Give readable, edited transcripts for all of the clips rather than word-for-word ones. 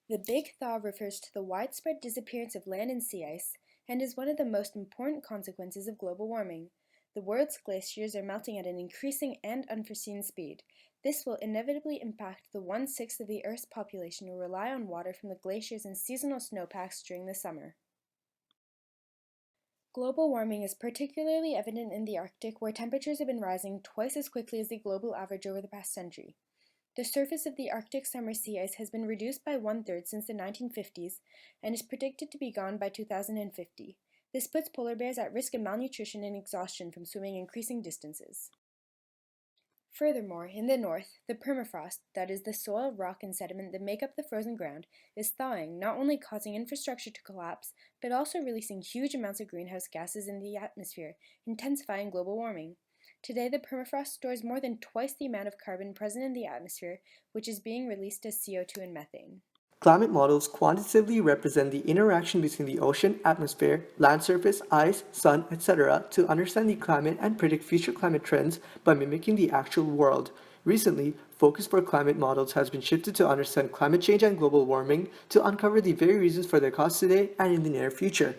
The Big Thaw refers to the widespread disappearance of land and sea ice and is one of the most important consequences of global warming. The world's glaciers are melting at an increasing and unforeseen speed. This will inevitably impact the 1/6 of the Earth's population who rely on water from the glaciers and seasonal snowpacks during the summer. Global warming is particularly evident in the Arctic, where temperatures have been rising twice as quickly as the global average over the past century. The surface of the Arctic summer sea ice has been reduced by 1/3 since the 1950s and is predicted to be gone by 2050. This puts polar bears at risk of malnutrition and exhaustion from swimming increasing distances. Furthermore, in the north, the permafrost, that is the soil, rock, and sediment that make up the frozen ground, is thawing, not only causing infrastructure to collapse, but also releasing huge amounts of greenhouse gases in the atmosphere, intensifying global warming. Today, the permafrost stores more than twice the amount of carbon present in the atmosphere, which is being released as CO2 and methane. Climate models quantitatively represent the interaction between the ocean, atmosphere, land surface, ice, sun, etc. to understand the climate and predict future climate trends by mimicking the actual world. Recently, focus for climate models has been shifted to understand climate change and global warming to uncover the very reasons for their cause today and in the near future.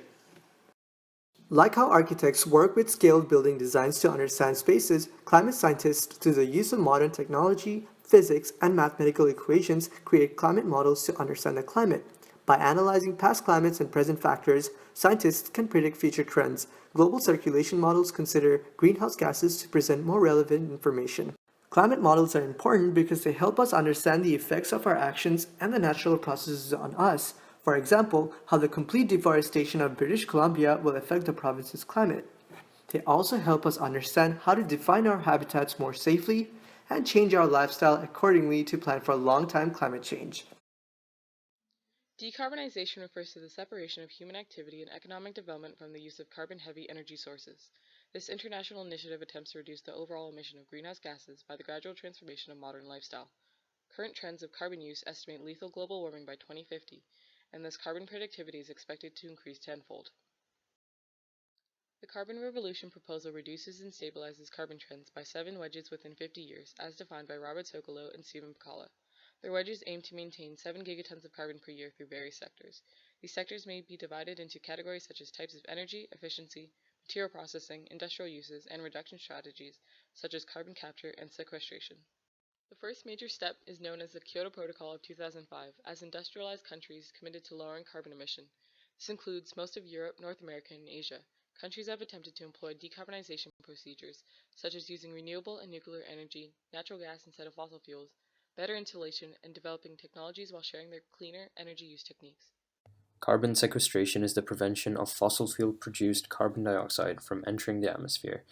Like how architects work with scaled building designs to understand spaces, climate scientists, through the use of modern technology, physics, and mathematical equations, create climate models to understand the climate. By analyzing past climates and present factors, scientists can predict future trends. Global circulation models consider greenhouse gases to present more relevant information. Climate models are important because they help us understand the effects of our actions and the natural processes on us. For example, how the complete deforestation of British Columbia will affect the province's climate. They also help us understand how to define our habitats more safely and change our lifestyle accordingly to plan for long-term climate change. Decarbonization refers to the separation of human activity and economic development from the use of carbon-heavy energy sources. This international initiative attempts to reduce the overall emission of greenhouse gases by the gradual transformation of modern lifestyle. Current trends of carbon use estimate lethal global warming by 2050, and thus carbon productivity is expected to increase tenfold. The Carbon Revolution proposal reduces and stabilizes carbon trends by 7 wedges within 50 years, as defined by Robert Socolow and Stephen Pacala. Their wedges aim to maintain 7 gigatons of carbon per year through various sectors. These sectors may be divided into categories such as types of energy, efficiency, material processing, industrial uses, and reduction strategies such as carbon capture and sequestration. The first major step is known as the Kyoto Protocol of 2005, as industrialized countries committed to lowering carbon emission. This includes most of Europe, North America, and Asia. Countries have attempted to employ decarbonization procedures, such as using renewable and nuclear energy, natural gas instead of fossil fuels, better insulation, and developing technologies while sharing their cleaner energy use techniques. Carbon sequestration is the prevention of fossil fuel-produced carbon dioxide from entering the atmosphere.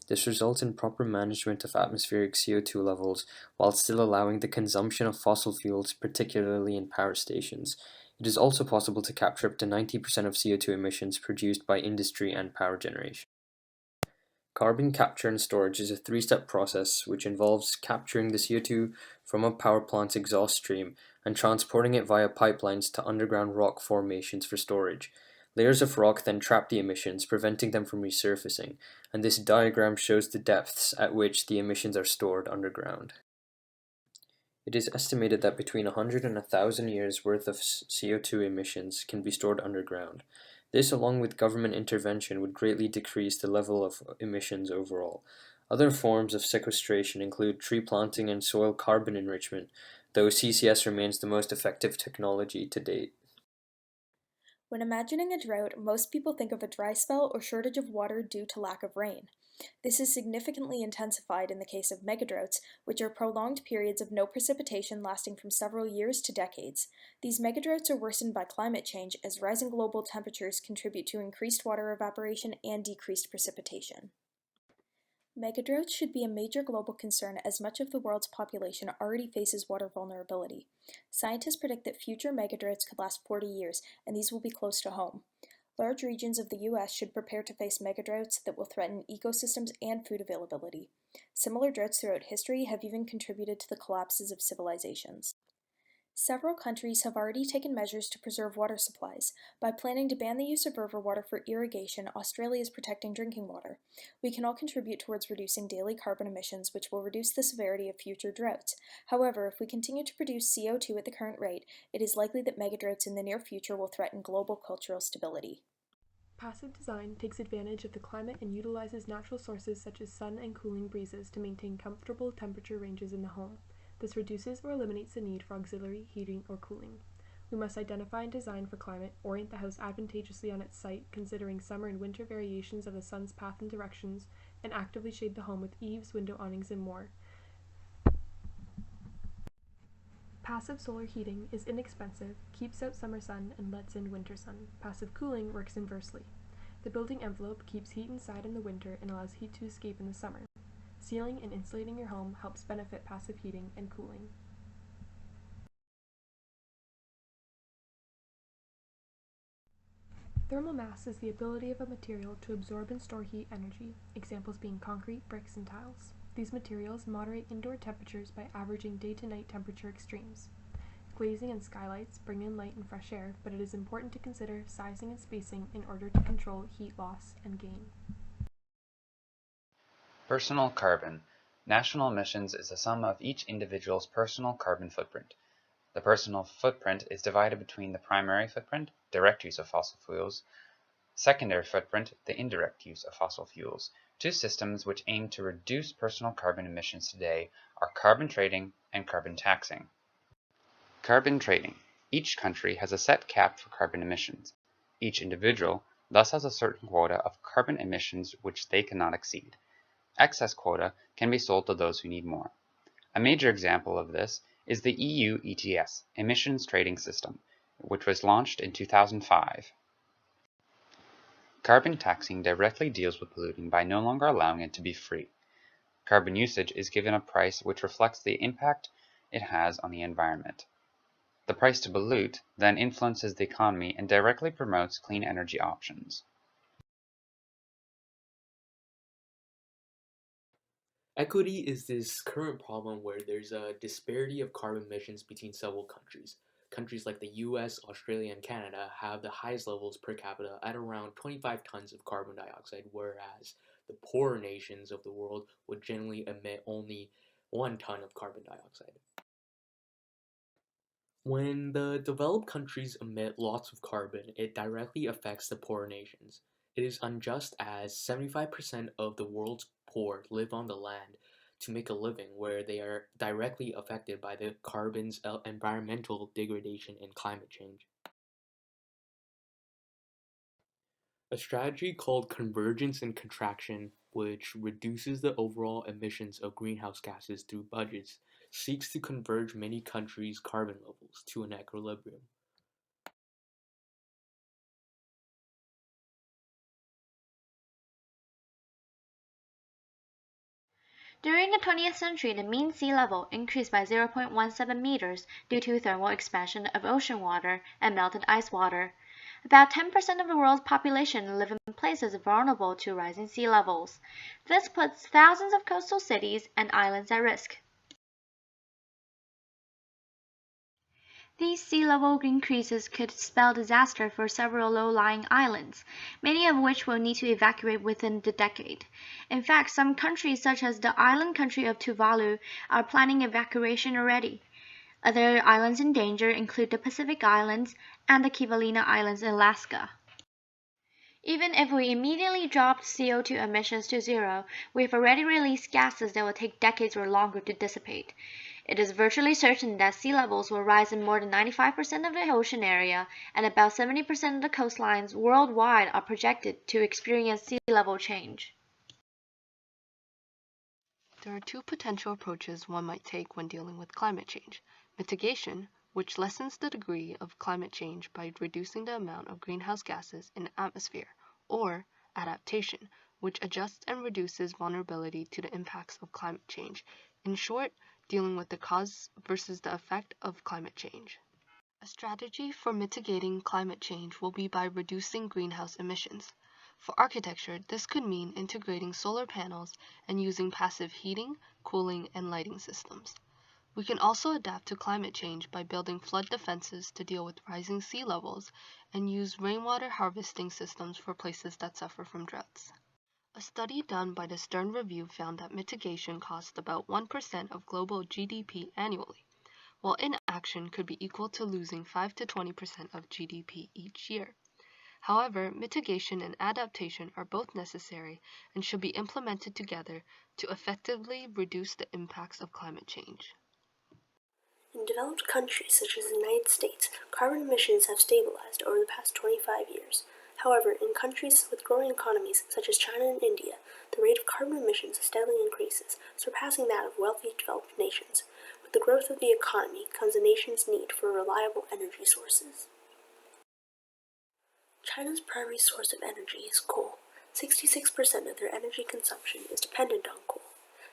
This results in proper management of atmospheric CO2 levels while still allowing the consumption of fossil fuels, particularly in power stations. It is also possible to capture up to 90% of CO2 emissions produced by industry and power generation. Carbon capture and storage is a three-step process which involves capturing the CO2 from a power plant's exhaust stream and transporting it via pipelines to underground rock formations for storage. Layers of rock then trap the emissions, preventing them from resurfacing, and this diagram shows the depths at which the emissions are stored underground. It is estimated that between 100 and 1,000 years worth of CO2 emissions can be stored underground. This, along with government intervention, would greatly decrease the level of emissions overall. Other forms of sequestration include tree planting and soil carbon enrichment, though CCS remains the most effective technology to date. When imagining a drought, most people think of a dry spell or shortage of water due to lack of rain. This is significantly intensified in the case of megadroughts, which are prolonged periods of no precipitation lasting from several years to decades. These megadroughts are worsened by climate change as rising global temperatures contribute to increased water evaporation and decreased precipitation. Megadroughts should be a major global concern as much of the world's population already faces water vulnerability. Scientists predict that future megadroughts could last 40 years, and these will be close to home. Large regions of the U.S. should prepare to face megadroughts that will threaten ecosystems and food availability. Similar droughts throughout history have even contributed to the collapses of civilizations. Several countries have already taken measures to preserve water supplies. By planning to ban the use of river water for irrigation, Australia is protecting drinking water. We can all contribute towards reducing daily carbon emissions, which will reduce the severity of future droughts. However, if we continue to produce CO2 at the current rate, it is likely that megadroughts in the near future will threaten global cultural stability. Passive design takes advantage of the climate and utilizes natural sources such as sun and cooling breezes to maintain comfortable temperature ranges in the home. This reduces or eliminates the need for auxiliary heating or cooling. We must identify and design for climate, orient the house advantageously on its site, considering summer and winter variations of the sun's path and directions, and actively shade the home with eaves, window awnings, and more. Passive solar heating is inexpensive, keeps out summer sun, and lets in winter sun. Passive cooling works inversely. The building envelope keeps heat inside in the winter and allows heat to escape in the summer. Sealing and insulating your home helps benefit passive heating and cooling. Thermal mass is the ability of a material to absorb and store heat energy, examples being concrete, bricks, and tiles. These materials moderate indoor temperatures by averaging day to night temperature extremes. Glazing and skylights bring in light and fresh air, but it is important to consider sizing and spacing in order to control heat loss and gain. Personal carbon. National emissions is the sum of each individual's personal carbon footprint. The personal footprint is divided between the primary footprint, direct use of fossil fuels, secondary footprint, the indirect use of fossil fuels. Two systems which aim to reduce personal carbon emissions today are carbon trading and carbon taxing. Carbon trading. Each country has a set cap for carbon emissions. Each individual thus has a certain quota of carbon emissions which they cannot exceed. Excess quota can be sold to those who need more. A major example of this is the EU ETS, Emissions Trading System, which was launched in 2005. Carbon taxing directly deals with polluting by no longer allowing it to be free. Carbon usage is given a price which reflects the impact it has on the environment. The price to pollute then influences the economy and directly promotes clean energy options. Equity is this current problem where there's a disparity of carbon emissions between several countries. Countries like the US, Australia, and Canada have the highest levels per capita at around 25 tons of carbon dioxide, whereas the poorer nations of the world would generally emit only 1 ton of carbon dioxide. When the developed countries emit lots of carbon, it directly affects the poorer nations. It is unjust as 75% of the world's poor live on the land to make a living where they are directly affected by the carbon's environmental degradation and climate change. A strategy called convergence and contraction, which reduces the overall emissions of greenhouse gases through budgets, seeks to converge many countries' carbon levels to an equilibrium. During the 20th century, the mean sea level increased by 0.17 meters due to thermal expansion of ocean water and melted ice water. About 10% of the world's population live in places vulnerable to rising sea levels. This puts thousands of coastal cities and islands at risk. These sea level increases could spell disaster for several low-lying islands, many of which will need to evacuate within the decade. In fact, some countries such as the island country of Tuvalu are planning evacuation already. Other islands in danger include the Pacific Islands and the Kivalina Islands in Alaska. Even if we immediately dropped CO2 emissions to zero, we've already released gases that will take decades or longer to dissipate. It is virtually certain that sea levels will rise in more than 95% of the ocean area, and about 70% of the coastlines worldwide are projected to experience sea level change. There are two potential approaches one might take when dealing with climate change. Mitigation, which lessens the degree of climate change by reducing the amount of greenhouse gases in the atmosphere, or adaptation, which adjusts and reduces vulnerability to the impacts of climate change. In short, dealing with the cause versus the effect of climate change. A strategy for mitigating climate change will be by reducing greenhouse emissions. For architecture, this could mean integrating solar panels and using passive heating, cooling, and lighting systems. We can also adapt to climate change by building flood defenses to deal with rising sea levels and use rainwater harvesting systems for places that suffer from droughts. A study done by the Stern Review found that mitigation costs about 1% of global GDP annually, while inaction could be equal to losing 5 to 20% of GDP each year. However, mitigation and adaptation are both necessary and should be implemented together to effectively reduce the impacts of climate change. In developed countries such as the United States, carbon emissions have stabilized over the past 25 years. However, in countries with growing economies such as China and India, the rate of carbon emissions steadily increases, surpassing that of wealthy developed nations. With the growth of the economy comes the nation's need for reliable energy sources. China's primary source of energy is coal. 66% of their energy consumption is dependent on coal.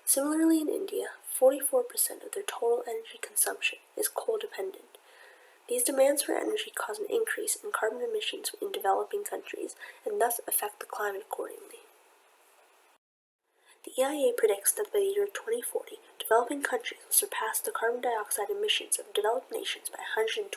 Similarly, in India, 44% of their total energy consumption is coal-dependent. These demands for energy cause an increase in carbon emissions in developing countries and thus affect the climate accordingly. The EIA predicts that by the year 2040, developing countries will surpass the carbon dioxide emissions of developed nations by 127%.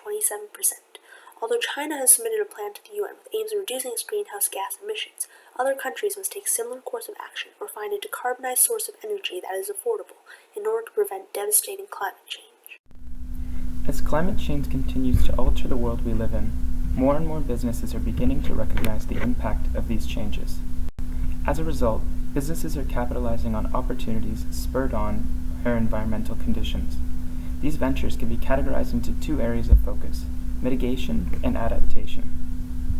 Although China has submitted a plan to the UN with aims of reducing its greenhouse gas emissions, other countries must take similar course of action or find a decarbonized source of energy that is affordable in order to prevent devastating climate change. As climate change continues to alter the world we live in, more and more businesses are beginning to recognize the impact of these changes. As a result, businesses are capitalizing on opportunities spurred on by our environmental conditions. These ventures can be categorized into two areas of focus: mitigation and adaptation.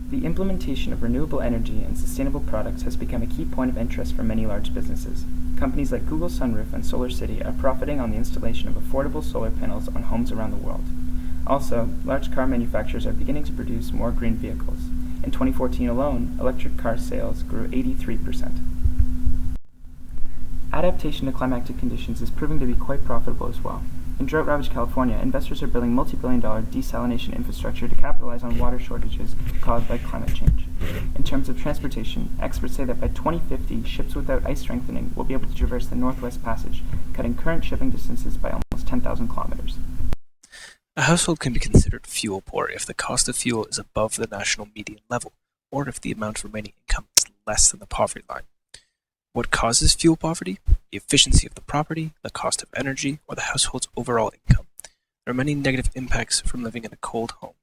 The implementation of renewable energy and sustainable products has become a key point of interest for many large businesses. Companies like Google Sunroof and SolarCity are profiting on the installation of affordable solar panels on homes around the world. Also, large car manufacturers are beginning to produce more green vehicles. In 2014 alone, electric car sales grew 83%. Adaptation to climatic conditions is proving to be quite profitable as well. In drought-ravaged California, investors are building multi-billion-dollar desalination infrastructure to capitalize on water shortages caused by climate change. In terms of transportation, experts say that by 2050, ships without ice strengthening will be able to traverse the Northwest Passage, cutting current shipping distances by almost 10,000 kilometers. A household can be considered fuel poor if the cost of fuel is above the national median level, or if the amount of remaining income is less than the poverty line. What causes fuel poverty? The efficiency of the property, the cost of energy, or the household's overall income. There are many negative impacts from living in a cold home.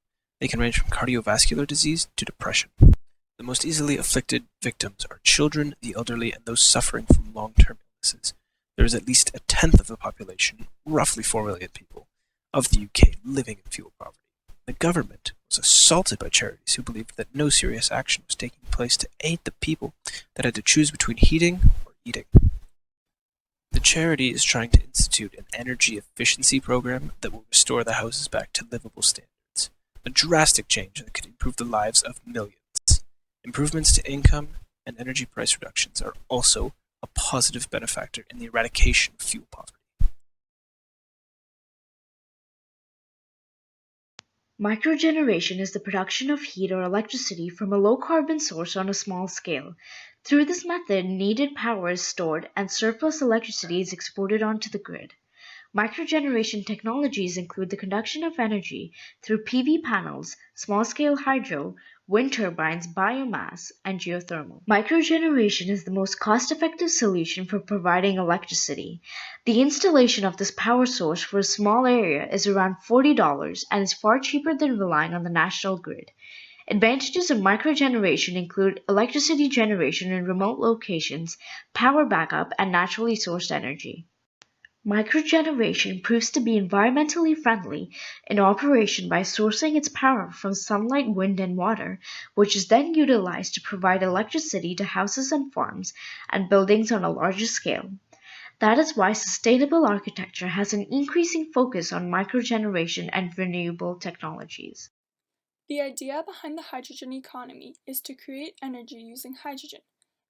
They can range from cardiovascular disease to depression. The most easily afflicted victims are children, the elderly, and those suffering from long-term illnesses. There is at least a tenth of the population, roughly 4 million people, of the UK living in fuel poverty. The government was assaulted by charities who believed that no serious action was taking place to aid the people that had to choose between heating or eating. The charity is trying to institute an energy efficiency program that will restore the houses back to livable standards, a drastic change that could improve the lives of millions. Improvements to income and energy price reductions are also a positive benefactor in the eradication of fuel poverty. Microgeneration is the production of heat or electricity from a low-carbon source on a small scale. Through this method, needed power is stored and surplus electricity is exported onto the grid. Microgeneration technologies include the conduction of energy through PV panels, small-scale hydro, wind turbines, biomass, and geothermal. Microgeneration is the most cost-effective solution for providing electricity. The installation of this power source for a small area is around $40 and is far cheaper than relying on the national grid. Advantages of microgeneration include electricity generation in remote locations, power backup, and naturally sourced energy. Microgeneration proves to be environmentally friendly in operation by sourcing its power from sunlight, wind, and water, which is then utilized to provide electricity to houses and farms and buildings on a larger scale. That is why sustainable architecture has an increasing focus on microgeneration and renewable technologies. The idea behind the hydrogen economy is to create energy using hydrogen.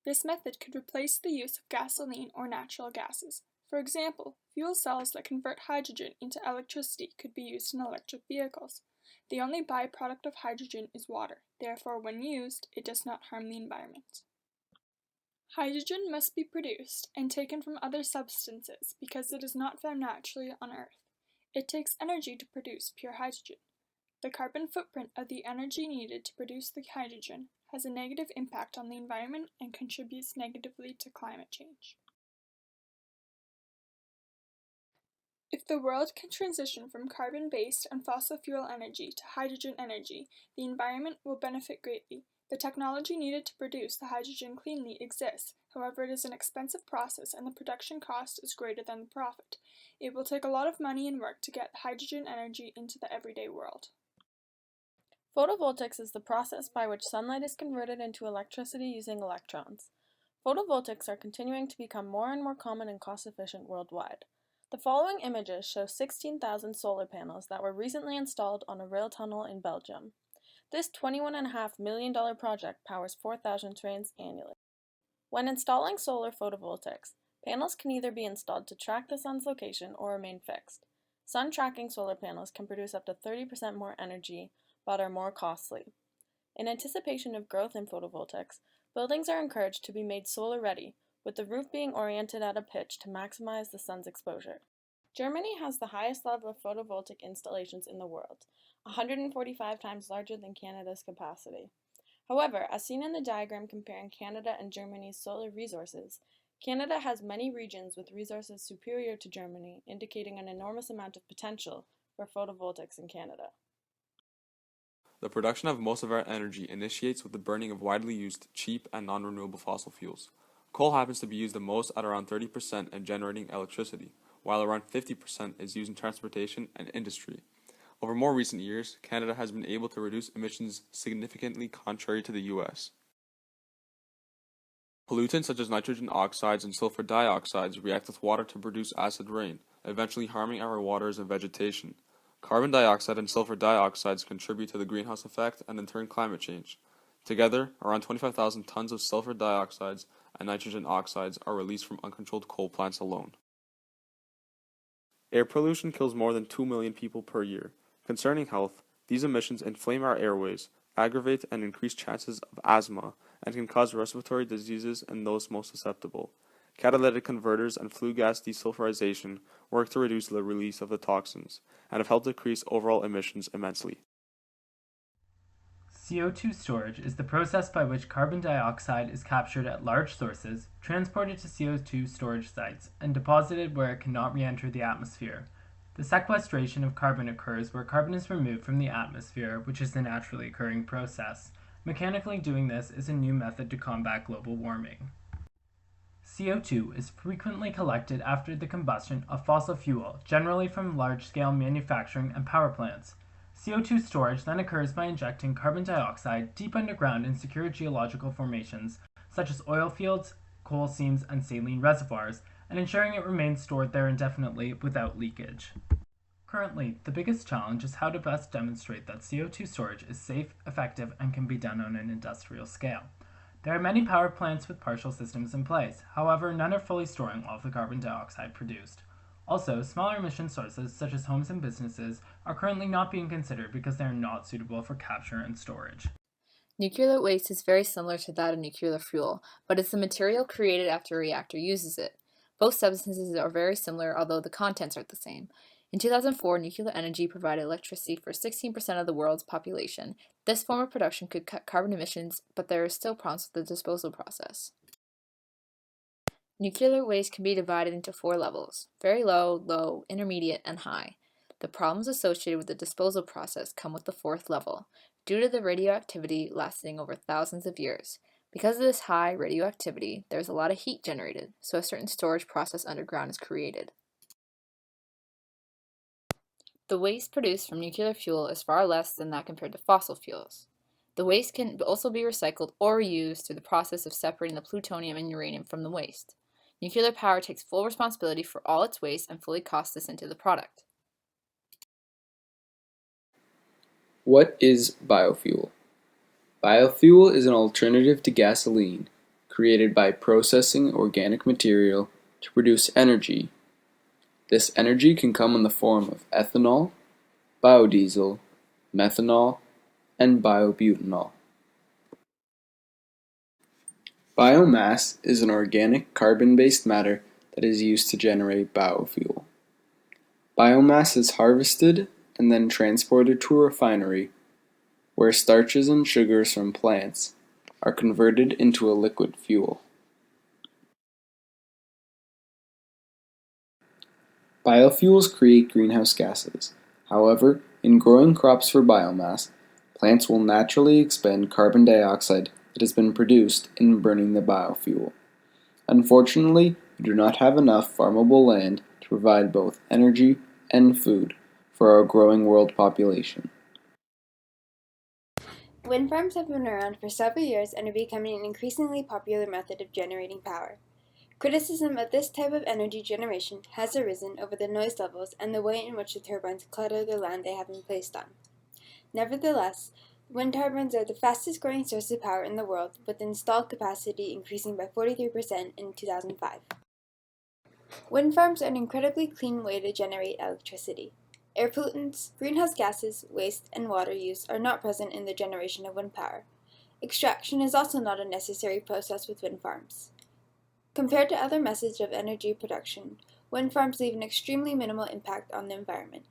This method could replace the use of gasoline or natural gases. For example, fuel cells that convert hydrogen into electricity could be used in electric vehicles. The only byproduct of hydrogen is water. Therefore, when used, it does not harm the environment. Hydrogen must be produced and taken from other substances because it is not found naturally on Earth. It takes energy to produce pure hydrogen. The carbon footprint of the energy needed to produce the hydrogen has a negative impact on the environment and contributes negatively to climate change. If the world can transition from carbon-based and fossil fuel energy to hydrogen energy, the environment will benefit greatly. The technology needed to produce the hydrogen cleanly exists. However, it is an expensive process and the production cost is greater than the profit. It will take a lot of money and work to get hydrogen energy into the everyday world. Photovoltaics is the process by which sunlight is converted into electricity using electrons. Photovoltaics are continuing to become more and more common and cost-efficient worldwide. The following images show 16,000 solar panels that were recently installed on a rail tunnel in Belgium. This $21.5 million project powers 4,000 trains annually. When installing solar photovoltaics, panels can either be installed to track the sun's location or remain fixed. Sun-tracking solar panels can produce up to 30% more energy, but are more costly. In anticipation of growth in photovoltaics, buildings are encouraged to be made solar-ready, with the roof being oriented at a pitch to maximize the sun's exposure. Germany has the highest level of photovoltaic installations in the world, 145 times larger than Canada's capacity. However, as seen in the diagram comparing Canada and Germany's solar resources, Canada has many regions with resources superior to Germany, indicating an enormous amount of potential for photovoltaics in Canada. The production of most of our energy initiates with the burning of widely used, cheap, and non-renewable fossil fuels. Coal happens to be used the most at around 30% in generating electricity, while around 50% is used in transportation and industry. Over more recent years, Canada has been able to reduce emissions significantly contrary to the US. Pollutants such as nitrogen oxides and sulfur dioxides react with water to produce acid rain, eventually harming our waters and vegetation. Carbon dioxide and sulfur dioxides contribute to the greenhouse effect and in turn climate change. Together, around 25,000 tons of sulfur dioxides and nitrogen oxides are released from uncontrolled coal plants alone. Air pollution kills more than 2 million people per year. Concerning health, these emissions inflame our airways, aggravate and increase chances of asthma, and can cause respiratory diseases in those most susceptible. Catalytic converters and flue gas desulfurization work to reduce the release of the toxins, and have helped decrease overall emissions immensely. CO2 storage is the process by which carbon dioxide is captured at large sources, transported to CO2 storage sites, and deposited where it cannot re-enter the atmosphere. The sequestration of carbon occurs where carbon is removed from the atmosphere, which is a naturally occurring process. Mechanically doing this is a new method to combat global warming. CO2 is frequently collected after the combustion of fossil fuel, generally from large-scale manufacturing and power plants. CO2 storage then occurs by injecting carbon dioxide deep underground in secure geological formations, such as oil fields, coal seams, and saline reservoirs, and ensuring it remains stored there indefinitely without leakage. Currently, the biggest challenge is how to best demonstrate that CO2 storage is safe, effective, and can be done on an industrial scale. There are many power plants with partial systems in place, however, none are fully storing all of the carbon dioxide produced. Also, smaller emission sources, such as homes and businesses, are currently not being considered because they are not suitable for capture and storage. Nuclear waste is very similar to that of nuclear fuel, but it's the material created after a reactor uses it. Both substances are very similar, although the contents are the same. In 2004, nuclear energy provided electricity for 16% of the world's population. This form of production could cut carbon emissions, but there are still problems with the disposal process. Nuclear waste can be divided into 4 levels: very low, low, intermediate, and high. The problems associated with the disposal process come with the 4th level, due to the radioactivity lasting over thousands of years. Because of this high radioactivity, there's a lot of heat generated, so a certain storage process underground is created. The waste produced from nuclear fuel is far less than that compared to fossil fuels. The waste can also be recycled or reused through the process of separating the plutonium and uranium from the waste. Nuclear power takes full responsibility for all its waste and fully costs this into the product. What is biofuel? Biofuel is an alternative to gasoline created by processing organic material to produce energy. This energy can come in the form of ethanol, biodiesel, methanol, and biobutanol. Biomass is an organic carbon-based matter that is used to generate biofuel. Biomass is harvested and then transported to a refinery, where starches and sugars from plants are converted into a liquid fuel. Biofuels create greenhouse gases. However, in growing crops for biomass, plants will naturally expend carbon dioxide that has been produced in burning the biofuel. Unfortunately, we do not have enough farmable land to provide both energy and food for our growing world population. Wind farms have been around for several years and are becoming an increasingly popular method of generating power. Criticism of this type of energy generation has arisen over the noise levels and the way in which the turbines clutter the land they have been placed on. Nevertheless, wind turbines are the fastest growing source of power in the world, with installed capacity increasing by 43% in 2005. Wind farms are an incredibly clean way to generate electricity. Air pollutants, greenhouse gases, waste, and water use are not present in the generation of wind power. Extraction is also not a necessary process with wind farms. Compared to other methods of energy production, wind farms leave an extremely minimal impact on the environment.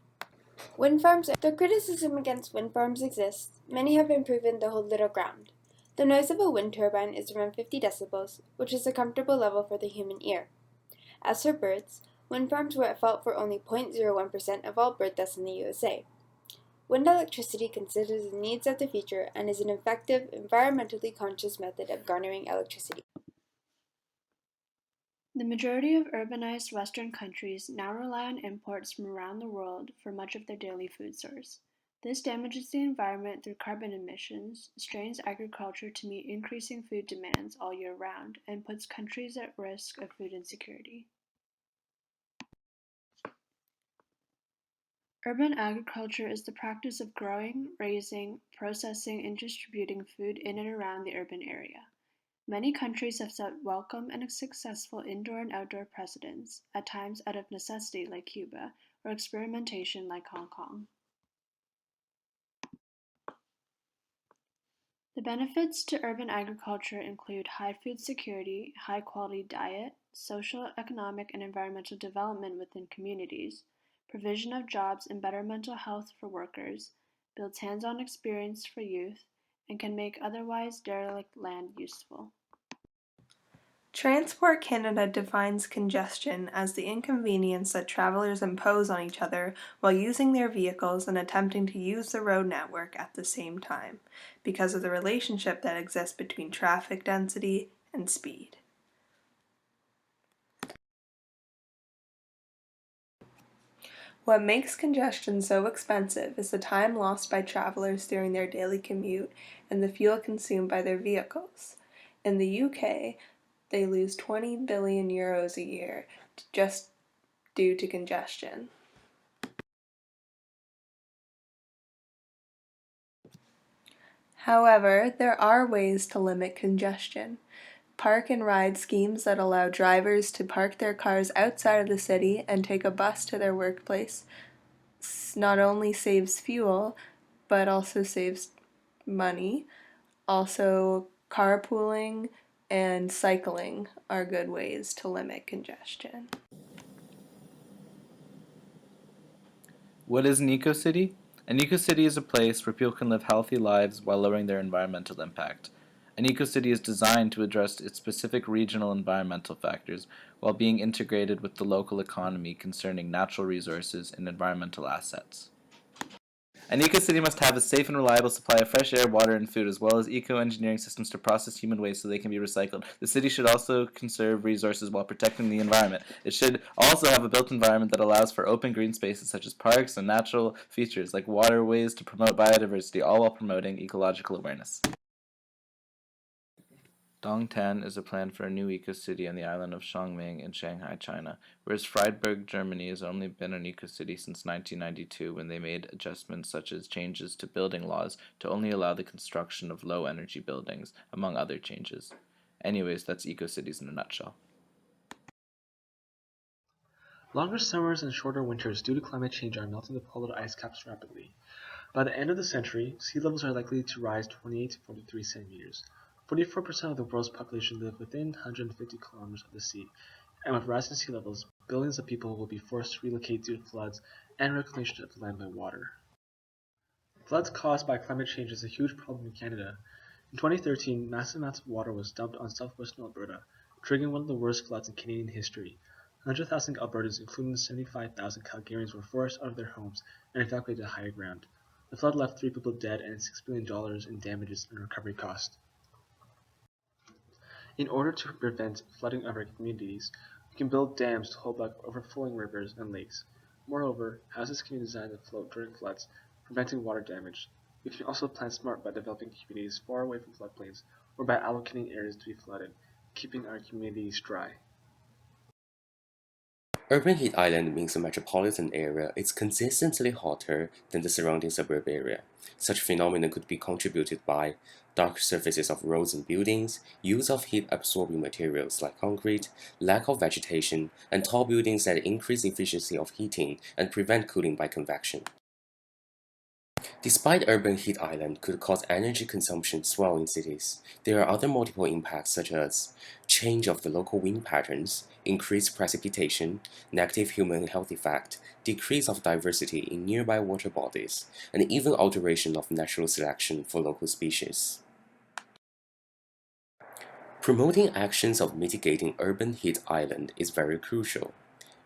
Though criticism against wind farms exists, many have been proven to hold little ground. The noise of a wind turbine is around 50 decibels, which is a comfortable level for the human ear. As for birds, wind farms were at fault for only 0.01% of all bird deaths in the USA. Wind electricity considers the needs of the future and is an effective, environmentally conscious method of garnering electricity. The majority of urbanized Western countries now rely on imports from around the world for much of their daily food source. This damages the environment through carbon emissions, strains agriculture to meet increasing food demands all year round, and puts countries at risk of food insecurity. Urban agriculture is the practice of growing, raising, processing, and distributing food in and around the urban area. Many countries have set welcome and successful indoor and outdoor precedents, at times out of necessity like Cuba, or experimentation like Hong Kong. The benefits to urban agriculture include high food security, high quality diet, social, economic, and environmental development within communities, provision of jobs and better mental health for workers, builds hands-on experience for youth, and can make otherwise derelict land useful. Transport Canada defines congestion as the inconvenience that travelers impose on each other while using their vehicles and attempting to use the road network at the same time, because of the relationship that exists between traffic density and speed. What makes congestion so expensive is the time lost by travelers during their daily commute and the fuel consumed by their vehicles. In the UK, they lose 20 billion euros a year just due to congestion. However, there are ways to limit congestion. Park and ride schemes that allow drivers to park their cars outside of the city and take a bus to their workplace not only saves fuel, but also saves money. Also, carpooling and cycling are good ways to limit congestion. What is an eco-city? An eco-city is a place where people can live healthy lives while lowering their environmental impact. An eco-city is designed to address its specific regional environmental factors while being integrated with the local economy concerning natural resources and environmental assets. An eco-city must have a safe and reliable supply of fresh air, water, and food, as well as eco-engineering systems to process human waste so they can be recycled. The city should also conserve resources while protecting the environment. It should also have a built environment that allows for open green spaces such as parks and natural features like waterways to promote biodiversity, all while promoting ecological awareness. Dongtan is a plan for a new eco-city on the island of Xiangming in Shanghai, China, whereas Freiburg, Germany has only been an eco-city since 1992 when they made adjustments such as changes to building laws to only allow the construction of low-energy buildings, among other changes. Anyways, that's eco-cities in a nutshell. Longer summers and shorter winters due to climate change are melting the polar ice caps rapidly. By the end of the century, sea levels are likely to rise 28 to 43 centimeters. 44% of the world's population live within 150 kilometers of the sea, and with rising sea levels, billions of people will be forced to relocate due to floods and reclamation of land by water. Floods caused by climate change is a huge problem in Canada. In 2013, massive amounts of water was dumped on southwestern Alberta, triggering one of the worst floods in Canadian history. 100,000 Albertans, including 75,000 Calgarians, were forced out of their homes and evacuated to higher ground. The flood left 3 people dead and $6 billion in damages and recovery costs. In order to prevent flooding of our communities, we can build dams to hold back overflowing rivers and lakes. Moreover, houses can be designed to float during floods, preventing water damage. We can also plan smart by developing communities far away from floodplains or by allocating areas to be flooded, keeping our communities dry. Urban heat island means a metropolitan area is consistently hotter than the surrounding suburb area. Such phenomena could be contributed by dark surfaces of roads and buildings, use of heat-absorbing materials like concrete, lack of vegetation, and tall buildings that increase efficiency of heating and prevent cooling by convection. Despite urban heat island could cause energy consumption swell in cities, there are other multiple impacts such as change of the local wind patterns, increased precipitation, negative human health effect, decrease of diversity in nearby water bodies, and even alteration of natural selection for local species. Promoting actions of mitigating urban heat island is very crucial.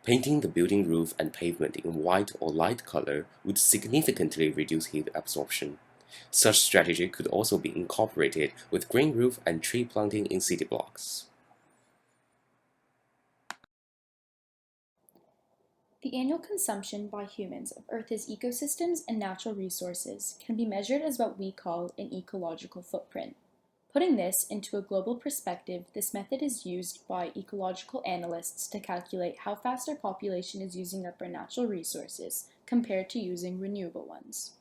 Painting the building roof and pavement in white or light color would significantly reduce heat absorption. Such strategy could also be incorporated with green roof and tree planting in city blocks. The annual consumption by humans of Earth's ecosystems and natural resources can be measured as what we call an ecological footprint. Putting this into a global perspective, this method is used by ecological analysts to calculate how fast our population is using up our natural resources compared to using renewable ones.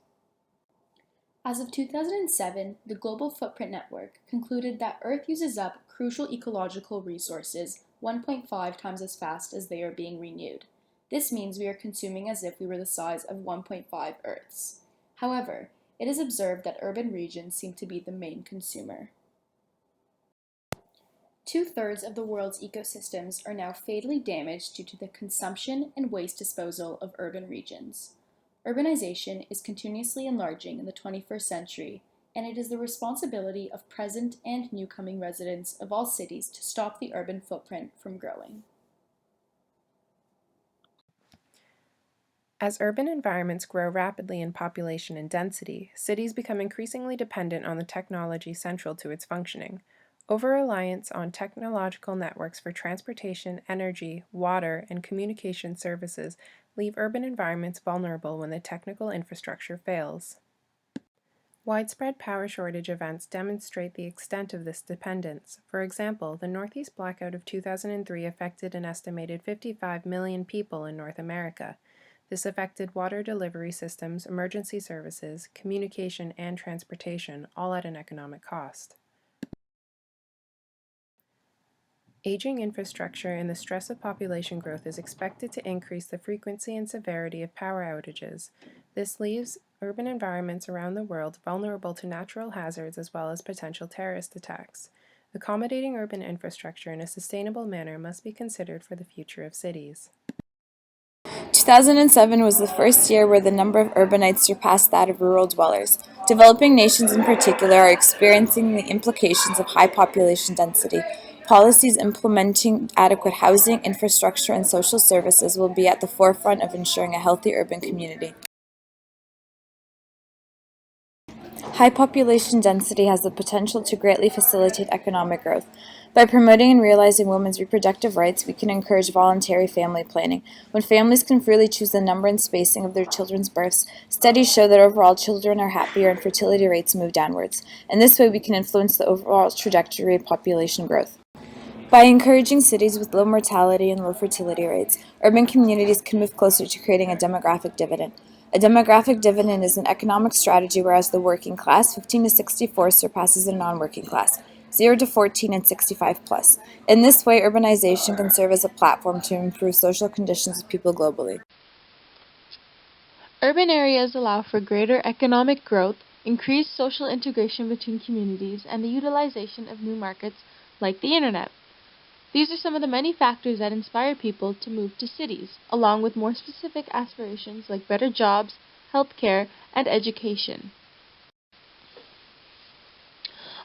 As of 2007, the Global Footprint Network concluded that Earth uses up crucial ecological resources 1.5 times as fast as they are being renewed. This means we are consuming as if we were the size of 1.5 Earths. However, it is observed that urban regions seem to be the main consumer. 2/3 of the world's ecosystems are now fatally damaged due to the consumption and waste disposal of urban regions. Urbanization is continuously enlarging in the 21st century, and it is the responsibility of present and new-coming residents of all cities to stop the urban footprint from growing. As urban environments grow rapidly in population and density, cities become increasingly dependent on the technology central to its functioning. Over-reliance on technological networks for transportation, energy, water, and communication services leave urban environments vulnerable when the technical infrastructure fails. Widespread power shortage events demonstrate the extent of this dependence. For example, the Northeast blackout of 2003 affected an estimated 55 million people in North America. This affected water delivery systems, emergency services, communication, and transportation, all at an economic cost. Aging infrastructure and the stress of population growth is expected to increase the frequency and severity of power outages. This leaves urban environments around the world vulnerable to natural hazards as well as potential terrorist attacks. Accommodating urban infrastructure in a sustainable manner must be considered for the future of cities. 2007 was the first year where the number of urbanites surpassed that of rural dwellers. Developing nations in particular are experiencing the implications of high population density. Policies implementing adequate housing, infrastructure, and social services will be at the forefront of ensuring a healthy urban community. High population density has the potential to greatly facilitate economic growth. By promoting and realizing women's reproductive rights, we can encourage voluntary family planning. When families can freely choose the number and spacing of their children's births, studies show that overall children are happier and fertility rates move downwards. In this way, we can influence the overall trajectory of population growth. By encouraging cities with low mortality and low fertility rates, urban communities can move closer to creating a demographic dividend. A demographic dividend is an economic strategy whereas the working class, 15 to 64, surpasses the non-working class, 0 to 14 and 65 plus. In this way, urbanization can serve as a platform to improve social conditions of people globally. Urban areas allow for greater economic growth, increased social integration between communities, and the utilization of new markets like the internet. These are some of the many factors that inspire people to move to cities, along with more specific aspirations like better jobs, healthcare, and education.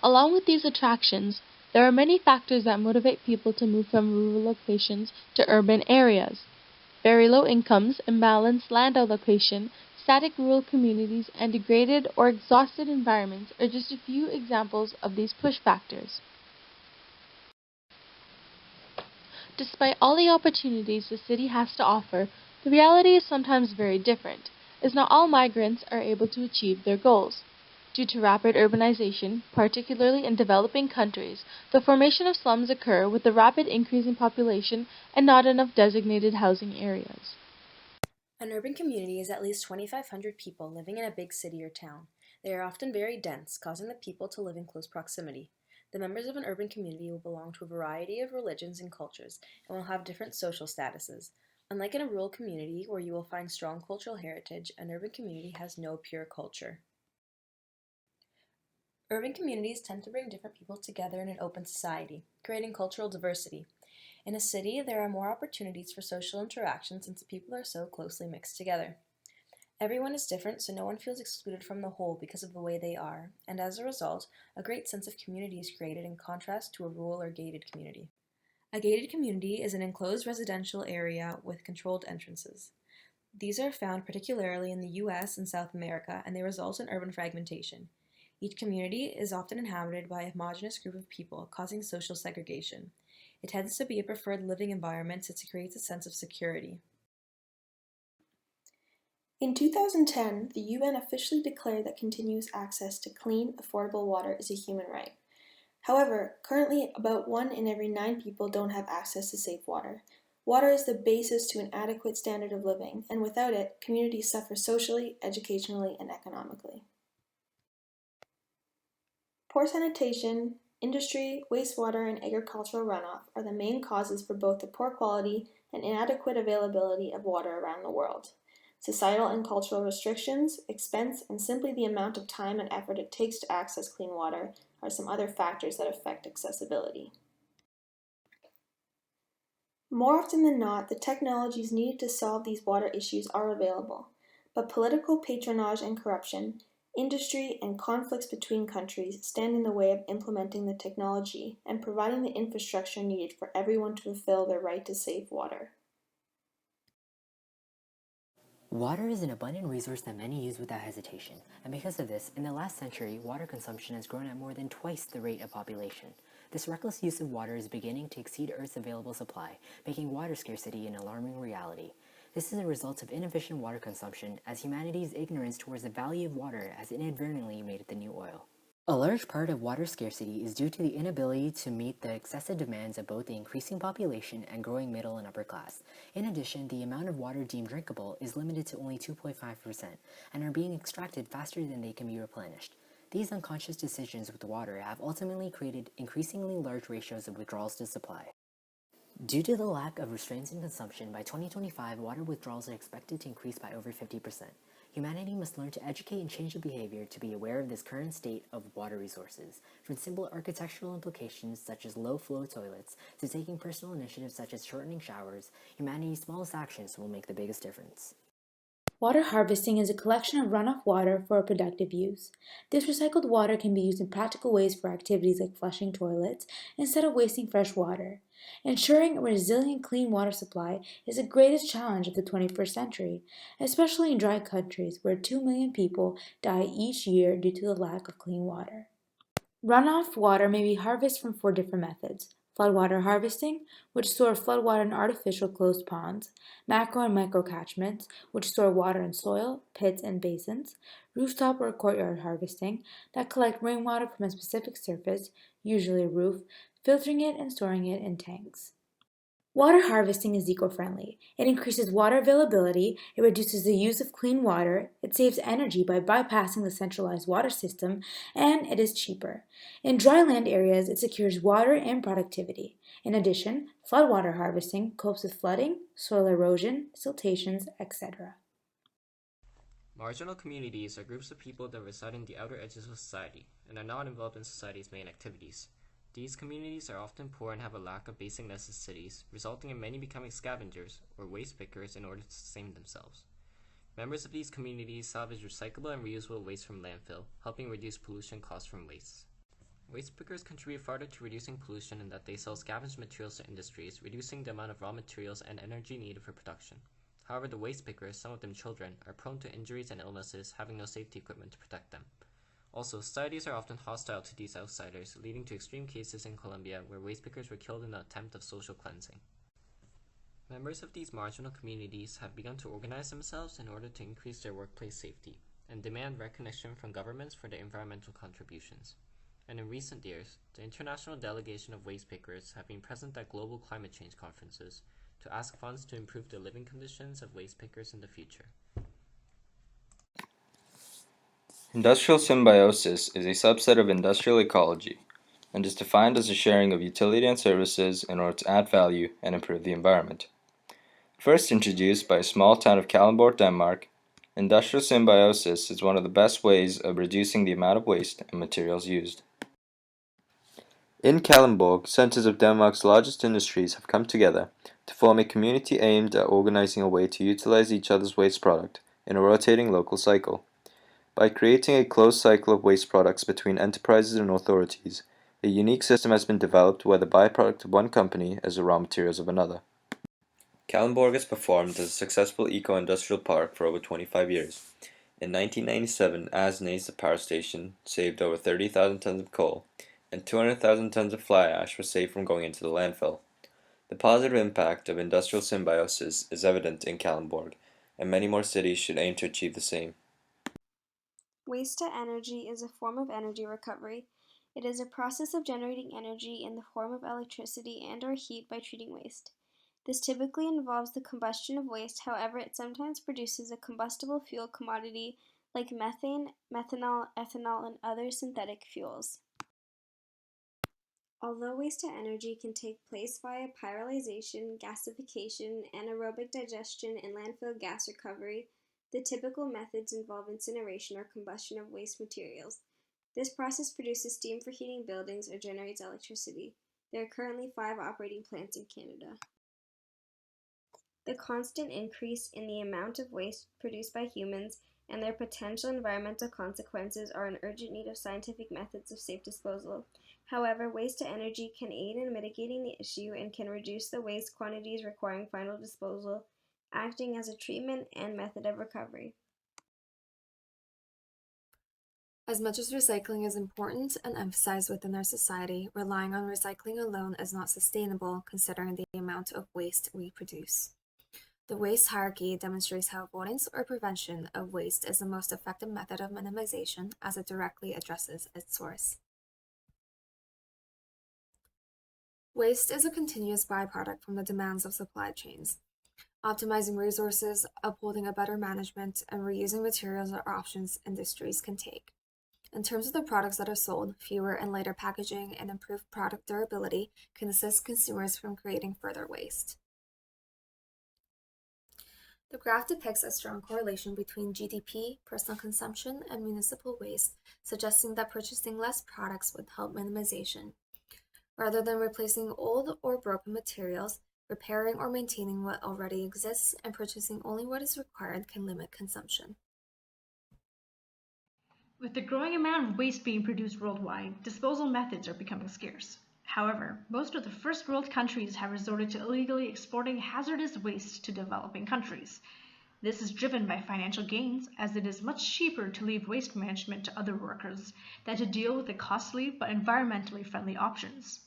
Along with these attractions, there are many factors that motivate people to move from rural locations to urban areas. Very low incomes, imbalanced land allocation, static rural communities, and degraded or exhausted environments are just a few examples of these push factors. Despite all the opportunities the city has to offer, the reality is sometimes very different, as not all migrants are able to achieve their goals. Due to rapid urbanization, particularly in developing countries, the formation of slums occur with a rapid increase in population and not enough designated housing areas. An urban community is at least 2,500 people living in a big city or town. They are often very dense, causing the people to live in close proximity. The members of an urban community will belong to a variety of religions and cultures and will have different social statuses. Unlike in a rural community where you will find strong cultural heritage, an urban community has no pure culture. Urban communities tend to bring different people together in an open society, creating cultural diversity. In a city, there are more opportunities for social interaction since the people are so closely mixed together. Everyone is different, so no one feels excluded from the whole because of the way they are, and as a result, a great sense of community is created in contrast to a rural or gated community. A gated community is an enclosed residential area with controlled entrances. These are found particularly in the US and South America, and they result in urban fragmentation. Each community is often inhabited by a homogeneous group of people, causing social segregation. It tends to be a preferred living environment since it creates a sense of security. In 2010, the UN officially declared that continuous access to clean, affordable water is a human right. However, currently about 1 in every 9 people don't have access to safe water. Water is the basis to an adequate standard of living, and without it, communities suffer socially, educationally, and economically. Poor sanitation, industry, wastewater, and agricultural runoff are the main causes for both the poor quality and inadequate availability of water around the world. Societal and cultural restrictions, expense, and simply the amount of time and effort it takes to access clean water are some other factors that affect accessibility. More often than not, the technologies needed to solve these water issues are available, but political patronage and corruption, industry, and conflicts between countries stand in the way of implementing the technology and providing the infrastructure needed for everyone to fulfill their right to safe water. Water is an abundant resource that many use without hesitation, and because of this, in the last century, water consumption has grown at more than twice the rate of population. This reckless use of water is beginning to exceed Earth's available supply, making water scarcity an alarming reality. This is a result of inefficient water consumption, as humanity's ignorance towards the value of water has inadvertently made it the new oil. A large part of water scarcity is due to the inability to meet the excessive demands of both the increasing population and growing middle and upper class. In addition, the amount of water deemed drinkable is limited to only 2.5% and are being extracted faster than they can be replenished. These unconscious decisions with water have ultimately created increasingly large ratios of withdrawals to supply. Due to the lack of restraints in consumption, by 2025, water withdrawals are expected to increase by over 50%. Humanity must learn to educate and change their behavior to be aware of this current state of water resources, from simple architectural implications such as low-flow toilets to taking personal initiatives such as shortening showers. Humanity's smallest actions will make the biggest difference. Water harvesting is a collection of runoff water for productive use. This recycled water can be used in practical ways for activities like flushing toilets instead of wasting fresh water. Ensuring a resilient clean water supply is the greatest challenge of the 21st century, especially in dry countries where 2 million people die each year due to the lack of clean water. Runoff water may be harvested from 4 different methods. Floodwater harvesting, which stores floodwater in artificial closed ponds. Macro and microcatchments, which store water in soil, pits, and basins. Rooftop or courtyard harvesting, that collect rainwater from a specific surface, usually a roof, filtering it and storing it in tanks. Water harvesting is eco-friendly. It increases water availability, it reduces the use of clean water, it saves energy by bypassing the centralized water system, and it is cheaper. In dry land areas, it secures water and productivity. In addition, floodwater harvesting copes with flooding, soil erosion, siltations, etc. Marginal communities are groups of people that reside in the outer edges of society and are not involved in society's main activities. These communities are often poor and have a lack of basic necessities, resulting in many becoming scavengers or waste pickers in order to sustain themselves. Members of these communities salvage recyclable and reusable waste from landfill, helping reduce pollution caused from waste. Waste pickers contribute further to reducing pollution in that they sell scavenged materials to industries, reducing the amount of raw materials and energy needed for production. However, the waste pickers, some of them children, are prone to injuries and illnesses, having no safety equipment to protect them. Also, societies are often hostile to these outsiders, leading to extreme cases in Colombia where waste pickers were killed in an attempt of social cleansing. Members of these marginal communities have begun to organize themselves in order to increase their workplace safety and demand recognition from governments for their environmental contributions. And in recent years, the International Delegation of Waste Pickers have been present at global climate change conferences to ask funds to improve the living conditions of waste pickers in the future. Industrial symbiosis is a subset of industrial ecology and is defined as a sharing of utility and services in order to add value and improve the environment. First introduced by a small town of Kalundborg, Denmark, industrial symbiosis is one of the best ways of reducing the amount of waste and materials used. In Kalundborg, centers of Denmark's largest industries have come together to form a community aimed at organizing a way to utilize each other's waste product in a rotating local cycle. By creating a closed cycle of waste products between enterprises and authorities, a unique system has been developed where the byproduct of one company is the raw materials of another. Kalundborg has performed as a successful eco-industrial park for over 25 years. In 1997, Asnæs, the power station, saved over 30,000 tons of coal, and 200,000 tons of fly ash were saved from going into the landfill. The positive impact of industrial symbiosis is evident in Kalundborg, and many more cities should aim to achieve the same. Waste to energy is a form of energy recovery. It is a process of generating energy in the form of electricity and or heat by treating waste. This typically involves the combustion of waste, however, it sometimes produces a combustible fuel commodity like methane, methanol, ethanol, and other synthetic fuels. Although waste to energy can take place via pyrolyzation, gasification, anaerobic digestion, and landfill gas recovery, the typical methods involve incineration or combustion of waste materials. This process produces steam for heating buildings or generates electricity. There are currently 5 operating plants in Canada. The constant increase in the amount of waste produced by humans and their potential environmental consequences are in urgent need of scientific methods of safe disposal. However, waste to energy can aid in mitigating the issue and can reduce the waste quantities requiring final disposal, acting as a treatment and method of recovery. As much as recycling is important and emphasized within our society, relying on recycling alone is not sustainable considering the amount of waste we produce. The waste hierarchy demonstrates how avoidance or prevention of waste is the most effective method of minimization as it directly addresses its source. Waste is a continuous byproduct from the demands of supply chains. Optimizing resources, upholding a better management, and reusing materials are options industries can take. In terms of the products that are sold, fewer and lighter packaging and improved product durability can assist consumers from creating further waste. The graph depicts a strong correlation between GDP, personal consumption, and municipal waste, suggesting that purchasing less products would help minimization. Rather than replacing old or broken materials, repairing or maintaining what already exists and purchasing only what is required can limit consumption. With the growing amount of waste being produced worldwide, disposal methods are becoming scarce. However, most of the first world countries have resorted to illegally exporting hazardous waste to developing countries. This is driven by financial gains, as it is much cheaper to leave waste management to other workers than to deal with the costly but environmentally friendly options.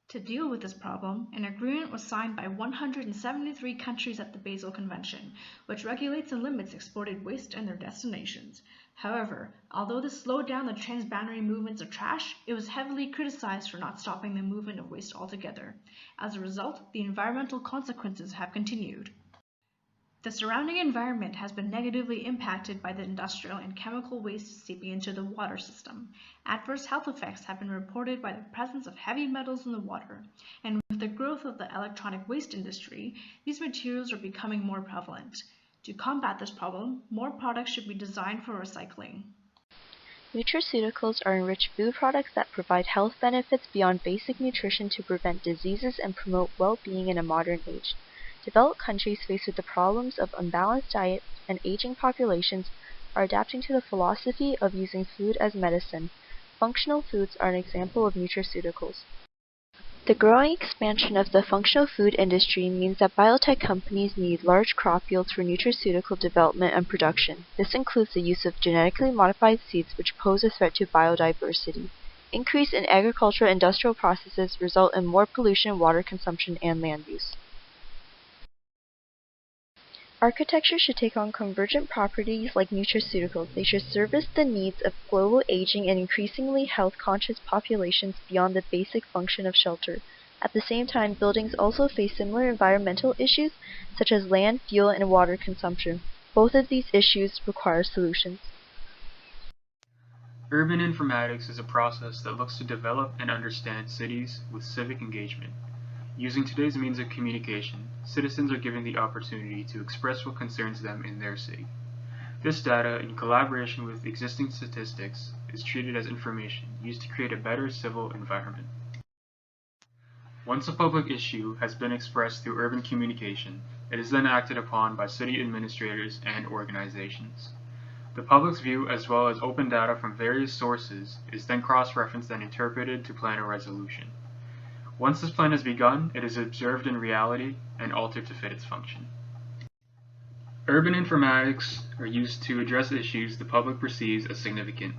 To deal with this problem, an agreement was signed by 173 countries at the Basel Convention, which regulates and limits exported waste and their destinations. However, although this slowed down the transboundary movements of trash, it was heavily criticized for not stopping the movement of waste altogether. As a result, the environmental consequences have continued. The surrounding environment has been negatively impacted by the industrial and chemical waste seeping into the water system. Adverse health effects have been reported by the presence of heavy metals in the water, and with the growth of the electronic waste industry, these materials are becoming more prevalent. To combat this problem, more products should be designed for recycling. Nutraceuticals are enriched food products that provide health benefits beyond basic nutrition to prevent diseases and promote well-being in a modern age. Developed countries faced with the problems of unbalanced diets and aging populations are adapting to the philosophy of using food as medicine. Functional foods are an example of nutraceuticals. The growing expansion of the functional food industry means that biotech companies need large crop yields for nutraceutical development and production. This includes the use of genetically modified seeds which pose a threat to biodiversity. Increase in agricultural industrial processes result in more pollution, water consumption, and land use. Architecture should take on convergent properties like nutraceuticals. They should service the needs of global aging and increasingly health-conscious populations beyond the basic function of shelter. At the same time, buildings also face similar environmental issues such as land, fuel, and water consumption. Both of these issues require solutions. Urban informatics is a process that looks to develop and understand cities with civic engagement. Using today's means of communication, citizens are given the opportunity to express what concerns them in their city. This data, in collaboration with existing statistics, is treated as information used to create a better civil environment. Once a public issue has been expressed through urban communication, it is then acted upon by city administrators and organizations. The public's view, as well as open data from various sources, is then cross-referenced and interpreted to plan a resolution. Once this plan has begun, it is observed in reality and altered to fit its function. Urban informatics are used to address issues the public perceives as significant.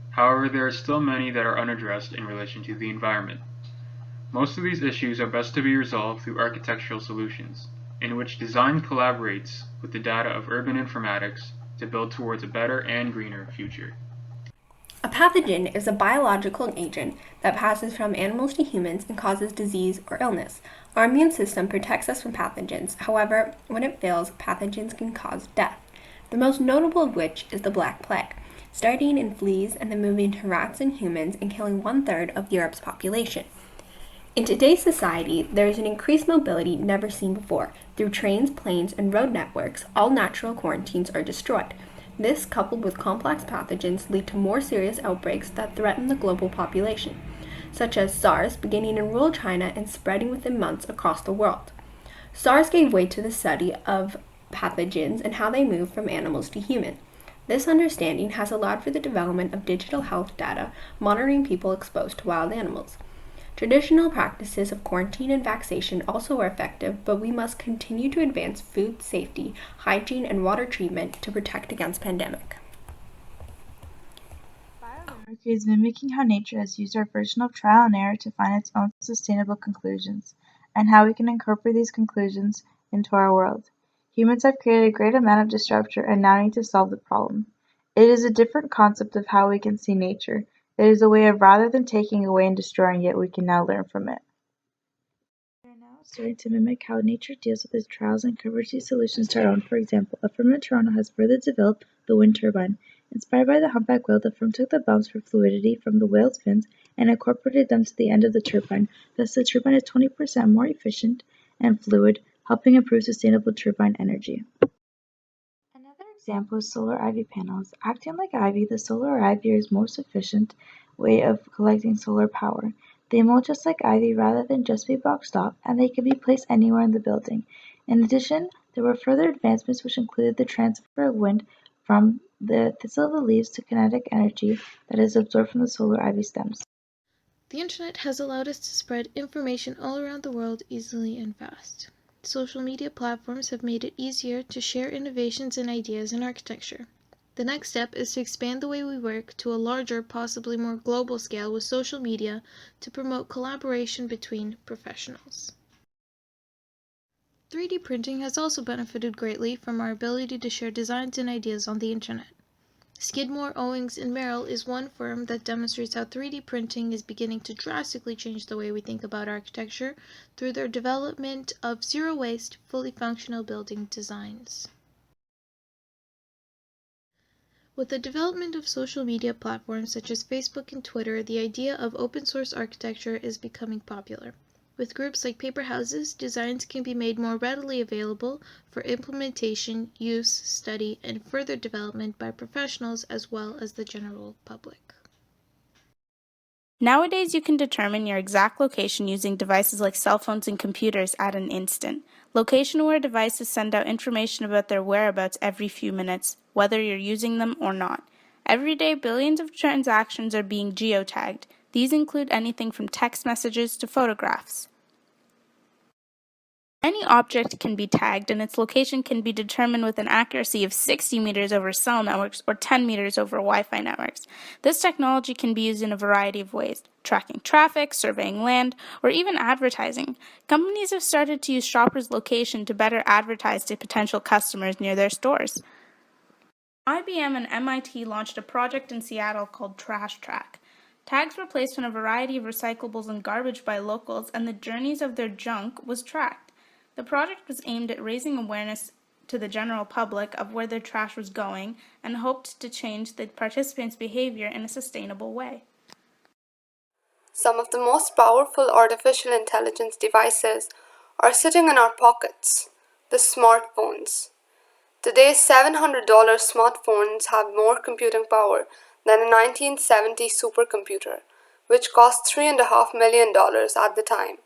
However, there are still many that are unaddressed in relation to the environment. Most of these issues are best to be resolved through architectural solutions, in which design collaborates with the data of urban informatics to build towards a better and greener future. A pathogen is a biological agent that passes from animals to humans and causes disease or illness. Our immune system protects us from pathogens. However, when it fails, pathogens can cause death, the most notable of which is the Black Plague, starting in fleas and then moving to rats and humans and killing 1/3 of Europe's population. In today's society, there is an increased mobility never seen before. Through trains, planes, and road networks, all natural quarantines are destroyed. This, coupled with complex pathogens, lead to more serious outbreaks that threaten the global population, such as SARS, beginning in rural China and spreading within months across the world. SARS gave way to the study of pathogens and how they move from animals to human. This understanding has allowed for the development of digital health data monitoring people exposed to wild animals. Traditional practices of quarantine and vaccination also are effective, but we must continue to advance food safety, hygiene, and water treatment to protect against pandemic. Biomimicry is mimicking how nature has used our version of trial and error to find its own sustainable conclusions, and how we can incorporate these conclusions into our world. Humans have created a great amount of disruption and now need to solve the problem. It is a different concept of how we can see nature. It is a way of rather than taking away and destroying it, we can now learn from it. We are now starting to mimic how nature deals with its trials and encourage these solutions to our own. For example, a firm in Toronto has further developed the wind turbine. Inspired by the humpback whale, the firm took the bumps for fluidity from the whale's fins and incorporated them to the end of the turbine. Thus, the turbine is 20% more efficient and fluid, helping improve sustainable turbine energy. Another example is solar ivy panels. Acting like ivy, the solar ivy is the most efficient way of collecting solar power. They mold just like ivy rather than just be boxed off, and they can be placed anywhere in the building. In addition, there were further advancements which included the transfer of wind from the thistle of the leaves to kinetic energy that is absorbed from the solar ivy stems. The internet has allowed us to spread information all around the world easily and fast. Social media platforms have made it easier to share innovations and ideas in architecture. The next step is to expand the way we work to a larger, possibly more global scale with social media to promote collaboration between professionals. 3D printing has also benefited greatly from our ability to share designs and ideas on the internet. Skidmore, Owings & Merrill is one firm that demonstrates how 3D printing is beginning to drastically change the way we think about architecture through their development of zero-waste, fully functional building designs. With the development of social media platforms such as Facebook and Twitter, the idea of open-source architecture is becoming popular. With groups like Paper Houses, designs can be made more readily available for implementation, use, study, and further development by professionals as well as the general public. Nowadays, you can determine your exact location using devices like cell phones and computers at an instant. Location-aware devices send out information about their whereabouts every few minutes, whether you're using them or not. Every day, billions of transactions are being geotagged. These include anything from text messages to photographs. Any object can be tagged, and its location can be determined with an accuracy of 60 meters over cell networks or 10 meters over Wi-Fi networks. This technology can be used in a variety of ways: tracking traffic, surveying land, or even advertising. Companies have started to use shoppers' location to better advertise to potential customers near their stores. IBM and MIT launched a project in Seattle called Trash Track. Tags were placed on a variety of recyclables and garbage by locals, and the journeys of their junk was tracked. The project was aimed at raising awareness to the general public of where their trash was going and hoped to change the participants' behavior in a sustainable way. Some of the most powerful artificial intelligence devices are sitting in our pockets, the smartphones. Today's $700 smartphones have more computing power than a 1970 supercomputer, which cost $3.5 million at the time,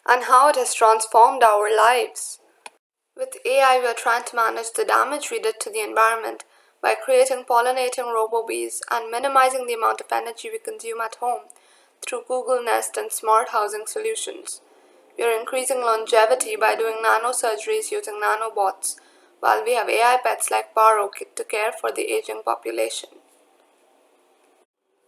and how it has transformed our lives. With AI, we are trying to manage the damage we did to the environment by creating pollinating robo-bees and minimizing the amount of energy we consume at home through Google Nest and smart housing solutions. We are increasing longevity by doing nanosurgeries using nanobots, while we have AI pets like Paro to care for the aging population.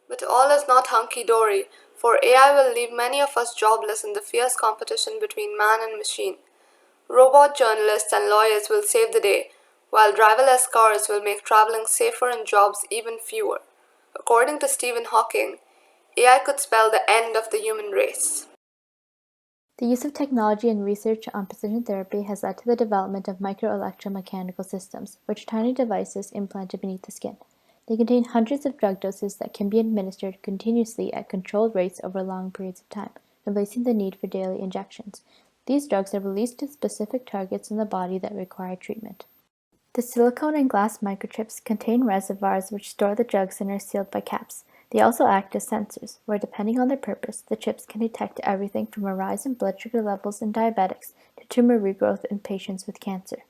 But all is not hunky-dory, for AI will leave many of us jobless in the fierce competition between man and machine. Robot journalists and lawyers will save the day, while driverless cars will make traveling safer and jobs even fewer. According to Stephen Hawking, AI could spell the end of the human race. The use of technology and research on precision therapy has led to the development of microelectromechanical systems, which are tiny devices implanted beneath the skin. They contain hundreds of drug doses that can be administered continuously at controlled rates over long periods of time, replacing the need for daily injections. These drugs are released to specific targets in the body that require treatment. The silicone and glass microchips contain reservoirs which store the drugs and are sealed by caps. They also act as sensors, where depending on their purpose, the chips can detect everything from a rise in blood sugar levels in diabetics to tumor regrowth in patients with cancer.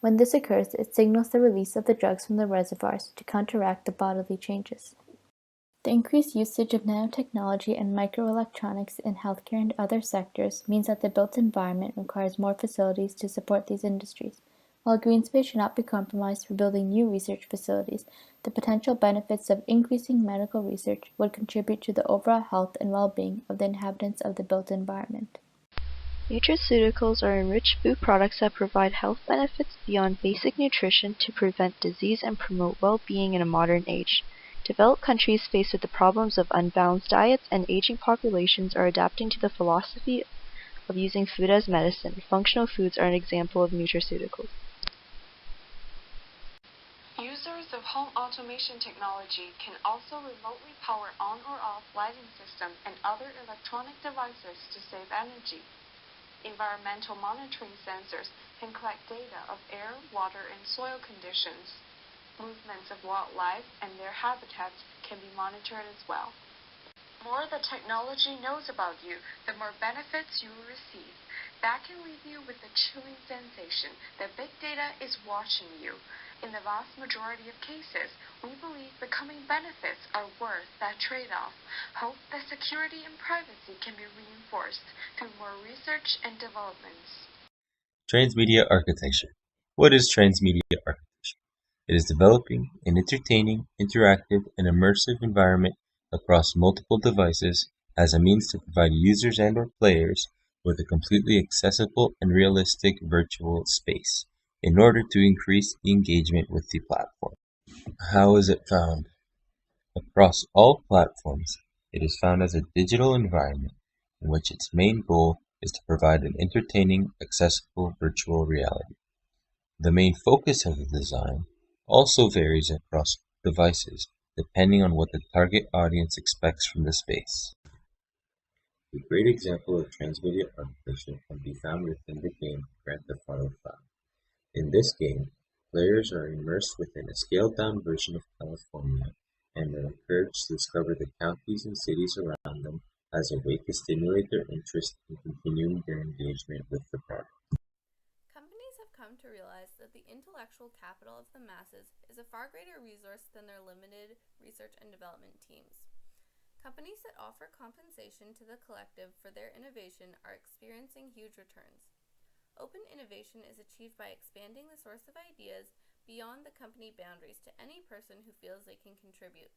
When this occurs, it signals the release of the drugs from the reservoirs to counteract the bodily changes. The increased usage of nanotechnology and microelectronics in healthcare and other sectors means that the built environment requires more facilities to support these industries. While green space should not be compromised for building new research facilities, the potential benefits of increasing medical research would contribute to the overall health and well-being of the inhabitants of the built environment. Nutraceuticals are enriched food products that provide health benefits beyond basic nutrition to prevent disease and promote well-being in a modern age. Developed countries faced with the problems of unbalanced diets and aging populations are adapting to the philosophy of using food as medicine. Functional foods are an example of nutraceuticals. Users of home automation technology can also remotely power on or off lighting systems and other electronic devices to save energy. Environmental monitoring sensors can collect data of air, water, and soil conditions. Movements of wildlife and their habitats can be monitored as well. The more the technology knows about you, the more benefits you will receive. That can leave you with the chilling sensation that big data is watching you. In the vast majority of cases, we believe the coming benefits are worth that trade-off. Hope that security and privacy can be reinforced through more research and developments. Transmedia architecture. What is transmedia architecture? It is developing an entertaining, interactive, and immersive environment across multiple devices as a means to provide users and/or players with a completely accessible and realistic virtual space in order to increase the engagement with the platform. How is it found? Across all platforms, it is found as a digital environment in which its main goal is to provide an entertaining, accessible virtual reality. The main focus of the design also varies across devices depending on what the target audience expects from the space. A great example of transmedia architecture can be found within the game Grand Theft Auto V. In this game, players are immersed within a scaled-down version of California and are encouraged to discover the counties and cities around them as a way to stimulate their interest in continuing their engagement with the product. Companies have come to realize that the intellectual capital of the masses is a far greater resource than their limited research and development teams. Companies that offer compensation to the collective for their innovation are experiencing huge returns. Open innovation is achieved by expanding the source of ideas beyond the company boundaries to any person who feels they can contribute.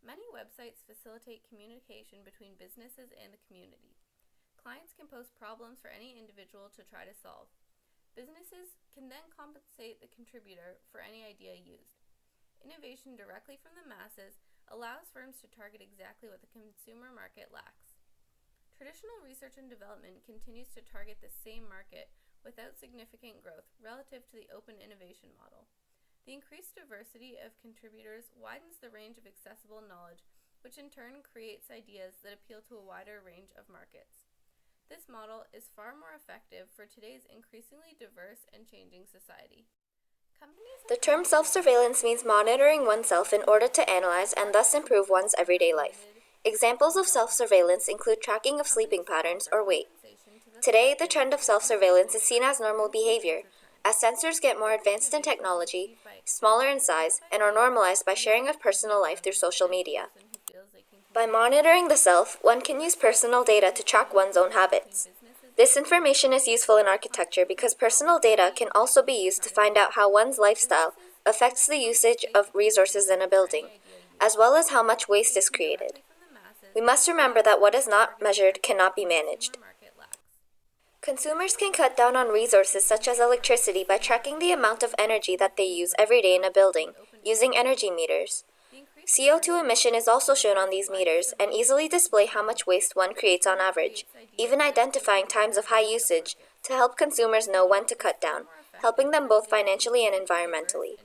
Many websites facilitate communication between businesses and the community. Clients can post problems for any individual to try to solve. Businesses can then compensate the contributor for any idea used. Innovation directly from the masses allows firms to target exactly what the consumer market lacks. Traditional research and development continues to target the same market without significant growth relative to the open innovation model. The increased diversity of contributors widens the range of accessible knowledge, which in turn creates ideas that appeal to a wider range of markets. This model is far more effective for today's increasingly diverse and changing society. The term self-surveillance means monitoring oneself in order to analyze and thus improve one's everyday life. Examples of self-surveillance include tracking of sleeping patterns or weight. Today, the trend of self-surveillance is seen as normal behavior, as sensors get more advanced in technology, smaller in size, and are normalized by sharing of personal life through social media. By monitoring the self, one can use personal data to track one's own habits. This information is useful in architecture because personal data can also be used to find out how one's lifestyle affects the usage of resources in a building, as well as how much waste is created. We must remember that what is not measured cannot be managed. Consumers can cut down on resources such as electricity by tracking the amount of energy that they use every day in a building, using energy meters. CO2 emission is also shown on these meters and easily display how much waste one creates on average, even identifying times of high usage to help consumers know when to cut down, helping them both financially and environmentally.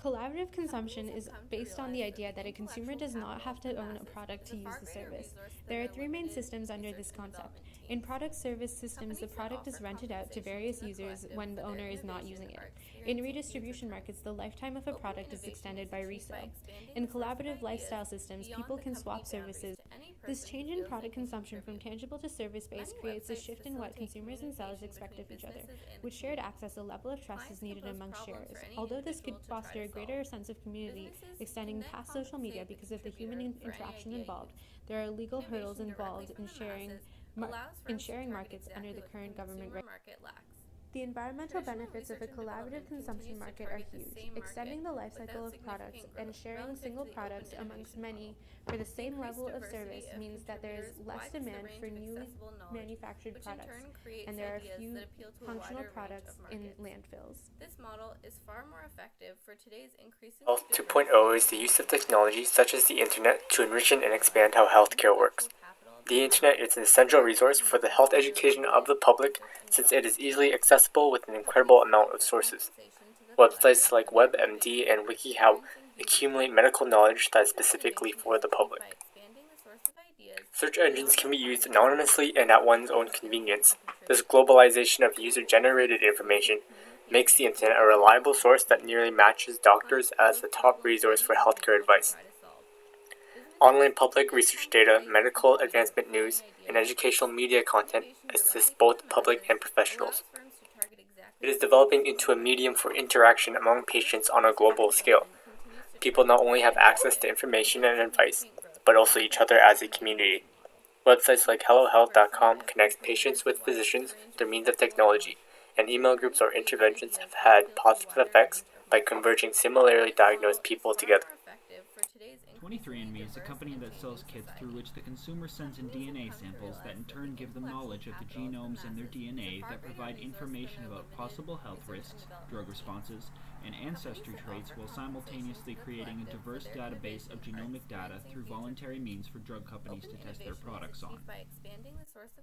Collaborative consumption is based on the idea that a consumer does not have to own a product to use the service. There are three main systems under this concept. In product-service systems, the product is rented out to various users when the owner is not using it. In redistribution markets, the lifetime of a product is extended by resale. In collaborative lifestyle systems, people can swap services. This change in product consumption from tangible to service-based creates a shift in what consumers and sellers expect of each other. With shared access, a level of trust is needed amongst sharers. Although this could foster a greater sense of community, extending past social media because of the human interaction involved, there are legal hurdles involved in sharing markets under the current government regulations. The environmental benefits of a collaborative consumption market are huge. Extending the life cycle of products and sharing single products amongst many for the same level of service means that there is less demand for newly manufactured products, and there are few functional products in landfills. This model is far more effective for today's increasingly Health 2.0 is the use of technology such as the internet to enrich and expand how healthcare works. The internet is an essential resource for the health education of the public since it is easily accessible with an incredible amount of sources. Websites like WebMD and WikiHow accumulate medical knowledge that is specifically for the public. Search engines can be used anonymously and at one's own convenience. This globalization of user-generated information makes the internet a reliable source that nearly matches doctors as the top resource for healthcare advice. Online public research data, medical advancement news, and educational media content assist both public and professionals. It is developing into a medium for interaction among patients on a global scale. People not only have access to information and advice, but also each other as a community. Websites like HelloHealth.com connect patients with physicians through means of technology, and email groups or interventions have had positive effects by converging similarly diagnosed people together. 23andMe is a company that sells kits through which the consumer sends in DNA samples that in turn give them knowledge of the genomes in their DNA that provide information about possible health risks, drug responses, and ancestry traits while simultaneously creating a diverse database of genomic data through voluntary means for drug companies to test their products on.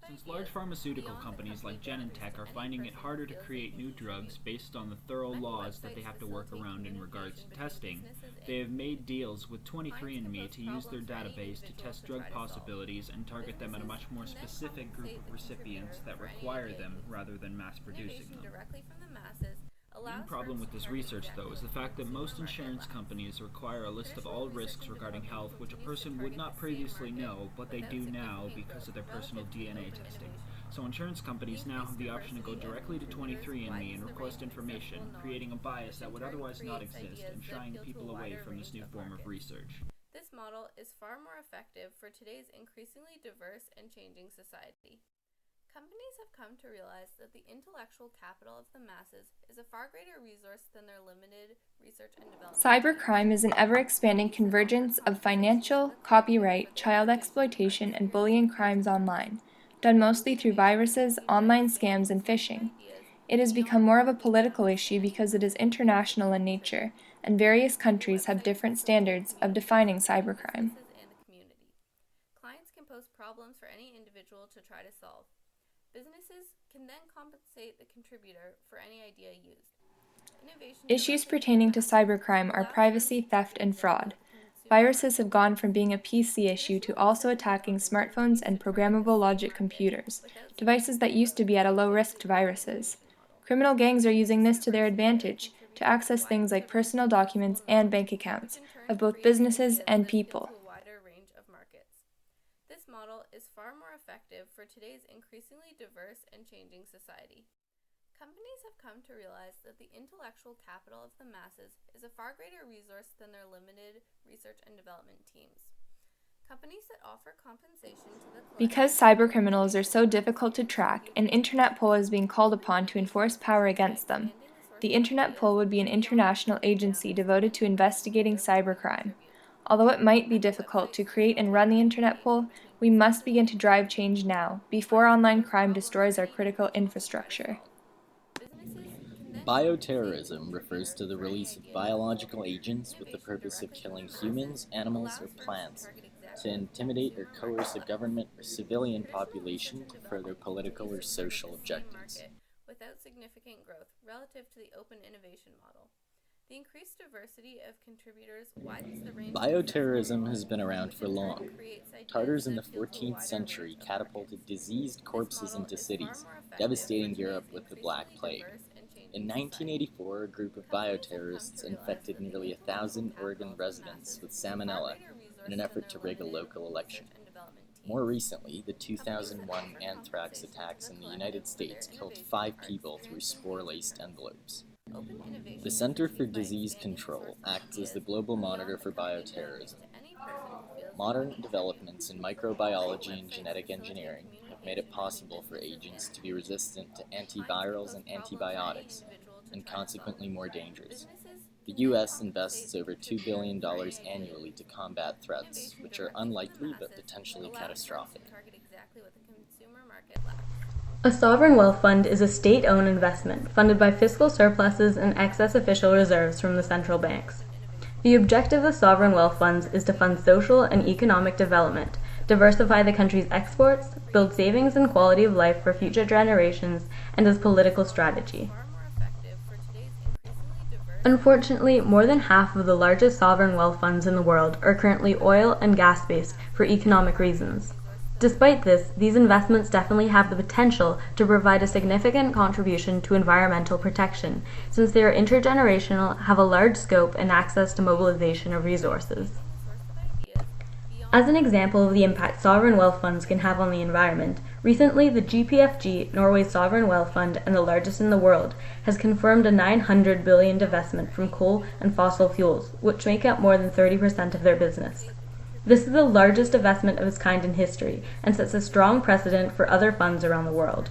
Since large pharmaceutical companies like Genentech are finding it harder to create new drugs based on the thorough laws that they have to work around in regards to testing, they have made deals with 23andMe to use their database to test drug possibilities and target them at a much more specific group of recipients that require them rather than mass producing them. The main problem with this research, though, is the fact that most insurance companies require a list of all risks regarding health which a person would not previously know, but they do now because of their personal DNA testing. So insurance companies now have the option to go directly to 23andMe and request information, creating a bias that would otherwise not exist and shying people away from this new form of research. This model is far more effective for today's increasingly diverse and changing society. Companies have come to realize that the intellectual capital of the masses is a far greater resource than their limited research and development. Cybercrime is an ever-expanding convergence of financial, copyright, child exploitation, and bullying crimes online, done mostly through viruses, online scams, and phishing. It has become more of a political issue because it is international in nature, and various countries have different standards of defining cybercrime. Clients can pose problems for any individual to try to solve. Businesses can then compensate the contributor for any idea used. Issues pertaining to cybercrime are privacy, theft, and fraud. Viruses have gone from being a PC issue to also attacking smartphones and programmable logic computers, devices that used to be at a low risk to viruses. Criminal gangs are using this to their advantage to access things like personal documents and bank accounts of both businesses and people. This model is far more effective for today's increasingly diverse and changing society. Companies have come to realize that the intellectual capital of the masses is a far greater resource than their limited research and development teams. Companies that offer compensation to the Because cybercriminals are so difficult to track, an internet poll is being called upon to enforce power against them. The internet poll would be an international agency devoted to investigating cybercrime. Although it might be difficult to create and run the internet poll, we must begin to drive change now, before online crime destroys our critical infrastructure. Bioterrorism refers to the release of biological agents with the purpose of killing humans, animals, or plants, to intimidate or coerce a government or civilian population to further political or social objectives. Without significant growth relative to the open innovation model. The increased diversity of contributors widens the range. Bioterrorism has been around for long. Tartars in the 14th century catapulted diseased corpses into cities, devastating Europe with the Black Plague. In 1984, a group of bioterrorists infected nearly 1,000 Oregon residents with salmonella in an effort to rig a local election. More recently, the 2001 anthrax attacks in the United States killed 5 people through spore-laced envelopes. The Center for Disease Control acts as the global monitor for bioterrorism. Modern developments in microbiology and genetic engineering have made it possible for agents to be resistant to antivirals and antibiotics, and consequently more dangerous. The U.S. invests over $2 billion annually to combat threats, which are unlikely but potentially catastrophic. A sovereign wealth fund is a state-owned investment funded by fiscal surpluses and excess official reserves from the central banks. The objective of sovereign wealth funds is to fund social and economic development, diversify the country's exports, build savings and quality of life for future generations, and as political strategy. Unfortunately, more than half of the largest sovereign wealth funds in the world are currently oil and gas-based for economic reasons. Despite this, these investments definitely have the potential to provide a significant contribution to environmental protection, since they are intergenerational, have a large scope, and access to mobilization of resources. As an example of the impact sovereign wealth funds can have on the environment, recently the GPFG, Norway's sovereign wealth fund and the largest in the world, has confirmed a $900 billion divestment from coal and fossil fuels, which make up more than 30% of their business. This is the largest investment of its kind in history, and sets a strong precedent for other funds around the world.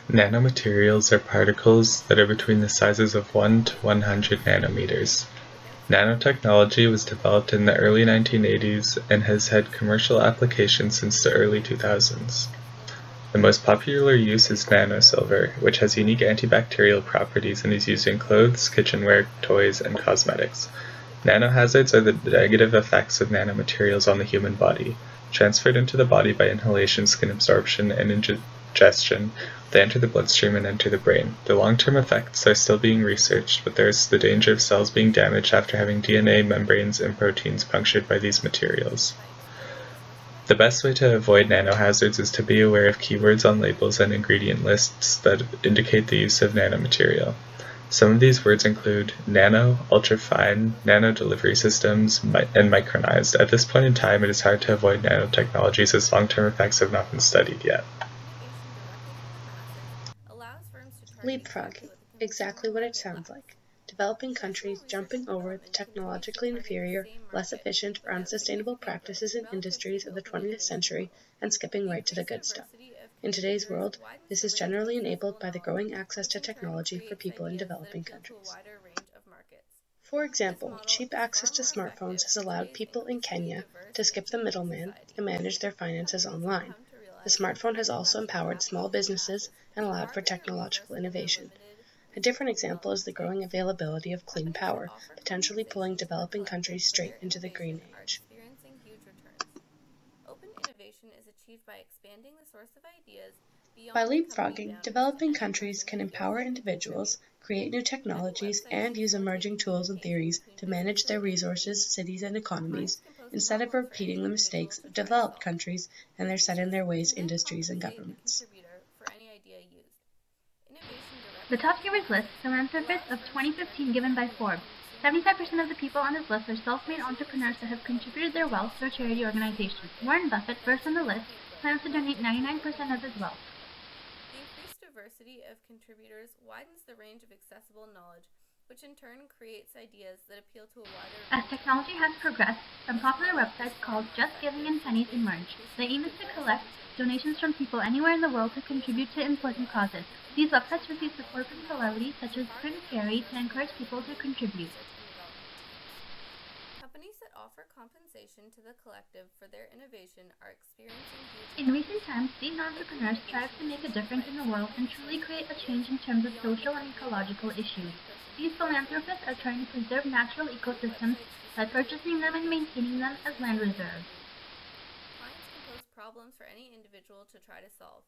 Nanomaterials are particles that are between the sizes of 1 to 100 nanometers. Nanotechnology was developed in the early 1980s and has had commercial applications since the early 2000s. The most popular use is nanosilver, which has unique antibacterial properties and is used in clothes, kitchenware, toys, and cosmetics. Nanohazards are the negative effects of nanomaterials on the human body. Transferred into the body by inhalation, skin absorption, and ingestion, they enter the bloodstream and enter the brain. The long-term effects are still being researched, but there is the danger of cells being damaged after having DNA, membranes, and proteins punctured by these materials. The best way to avoid nanohazards is to be aware of keywords on labels and ingredient lists that indicate the use of nanomaterial. Some of these words include nano, ultrafine, nano delivery systems, and micronized. At this point in time, it is hard to avoid nanotechnologies as long-term effects have not been studied yet. Leapfrogging, exactly what it sounds like. Developing countries jumping over the technologically inferior, less efficient, or unsustainable practices and industries of the 20th century and skipping right to the good stuff. In today's world, this is generally enabled by the growing access to technology for people in developing countries. For example, cheap access to smartphones has allowed people in Kenya to skip the middleman and manage their finances online. The smartphone has also empowered small businesses and allowed for technological innovation. A different example is the growing availability of clean power, potentially pulling developing countries straight into the green age. By leapfrogging, developing countries can empower individuals, create new technologies, and use emerging tools and theories to manage their resources, cities, and economies, instead of repeating the mistakes of developed countries and their set-in-their-ways industries and governments. The top givers list, philanthropists of 2015 given by Forbes. 75% of the people on this list are self-made entrepreneurs that have contributed their wealth to a charity organization. Warren Buffett, first on the list, plans to donate 99% of his wealth. The increased diversity of contributors widens the range of accessible knowledge, which in turn creates ideas that appeal to a wider range. As technology has progressed, some popular websites called Just Giving and Pennies emerge. The aim is to collect donations from people anywhere in the world to contribute to important causes. These websites receive support from celebrities such as Prince Harry to encourage people to contribute. Companies that offer compensation to the collective for their innovation are experiencing huge... In recent times, these entrepreneurs strive to make a difference in the world and truly create a change in terms of social and ecological issues. These philanthropists are trying to preserve natural ecosystems by purchasing them and maintaining them as land reserves. Clients can pose problems for any individual to try to solve.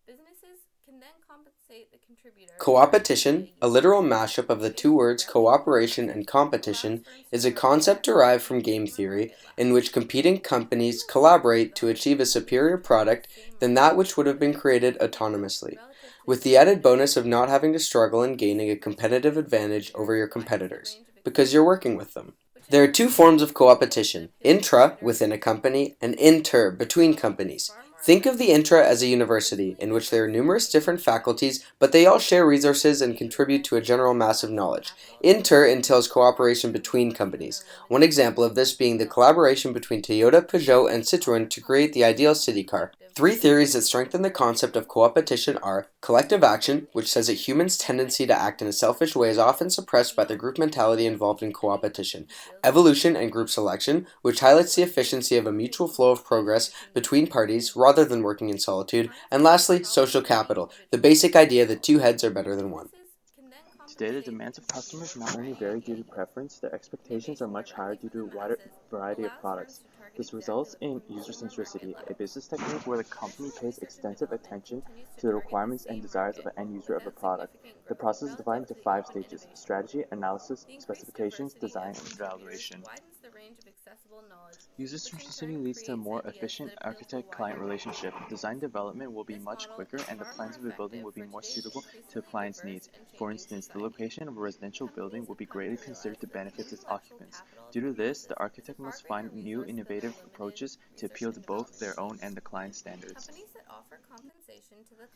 Businesses can then compensate the contributor. Co-opetition, a literal mashup of the two words cooperation and competition, is a concept derived from game theory in which competing companies collaborate to achieve a superior product than that which would have been created autonomously, with the added bonus of not having to struggle in gaining a competitive advantage over your competitors, because you're working with them. There are two forms of co-opetition, intra, within a company, and inter, between companies. Think of the intra as a university, in which there are numerous different faculties, but they all share resources and contribute to a general mass of knowledge. Inter entails cooperation between companies. One example of this being the collaboration between Toyota, Peugeot, and Citroën to create the ideal city car. Three theories that strengthen the concept of co-opetition are collective action, which says that humans' tendency to act in a selfish way is often suppressed by the group mentality involved in co-opetition, evolution and group selection, which highlights the efficiency of a mutual flow of progress between parties rather than working in solitude, and lastly, social capital, the basic idea that two heads are better than one. Today, the demands of customers not only vary due to preference, their expectations are much higher due to a wider variety of products. This results in user centricity, a business technique where the company pays extensive attention to the requirements and desires of the end user of a product. The process is divided into 5 stages: strategy, analysis, specifications, design, and evaluation. User centricity leads to a more efficient architect-client relationship. Design development will be much quicker, and the plans of the building will be more suitable to the client's needs. For instance, the location of a residential building will be greatly considered to benefit its occupants. Due to this, the architect must find new innovative approaches to appeal to both their own and the client's standards.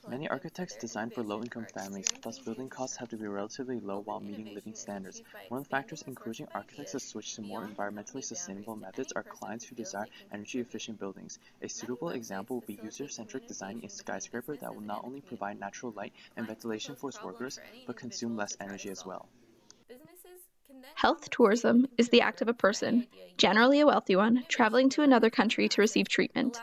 Many architects design for low-income families, thus building costs have to be relatively low while meeting living standards. One of the factors encouraging architects to switch to more environmentally sustainable methods are clients who desire energy-efficient buildings. A suitable example would be user-centric design in a skyscraper that will not only provide natural light and ventilation for its workers, but consume less energy as well. Health tourism is the act of a person, generally a wealthy one, traveling to another country to receive treatment.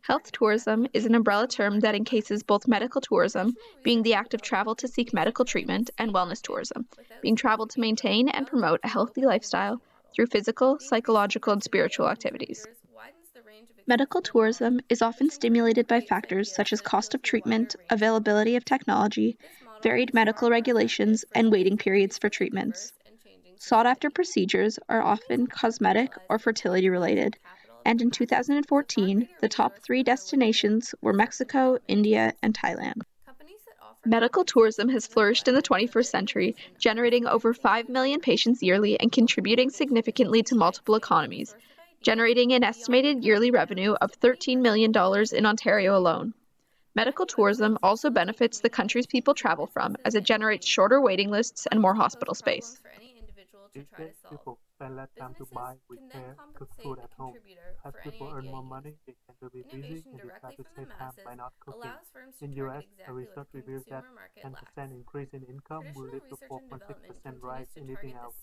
Health tourism is an umbrella term that encases both medical tourism, being the act of travel to seek medical treatment, and wellness tourism, being travel to maintain and promote a healthy lifestyle through physical, psychological, and spiritual activities. Medical tourism is often stimulated by factors such as cost of treatment, availability of technology, varied medical regulations, and waiting periods for treatments. Sought-after procedures are often cosmetic or fertility-related, and in 2014, the top 3 destinations were Mexico, India, and Thailand. Medical tourism has flourished in the 21st century, generating over 5 million patients yearly and contributing significantly to multiple economies, generating an estimated yearly revenue of $13 million in Ontario alone. Medical tourism also benefits the countries people travel from, as it generates shorter waiting lists and more hospital space. These days, people spend less time to buy, repair, cook food at home. As people earn more money, they tend to be busy and decide to save time by not cooking. In US, a research reveals that 10% increase in income will lead to 4.6% rise in eating out.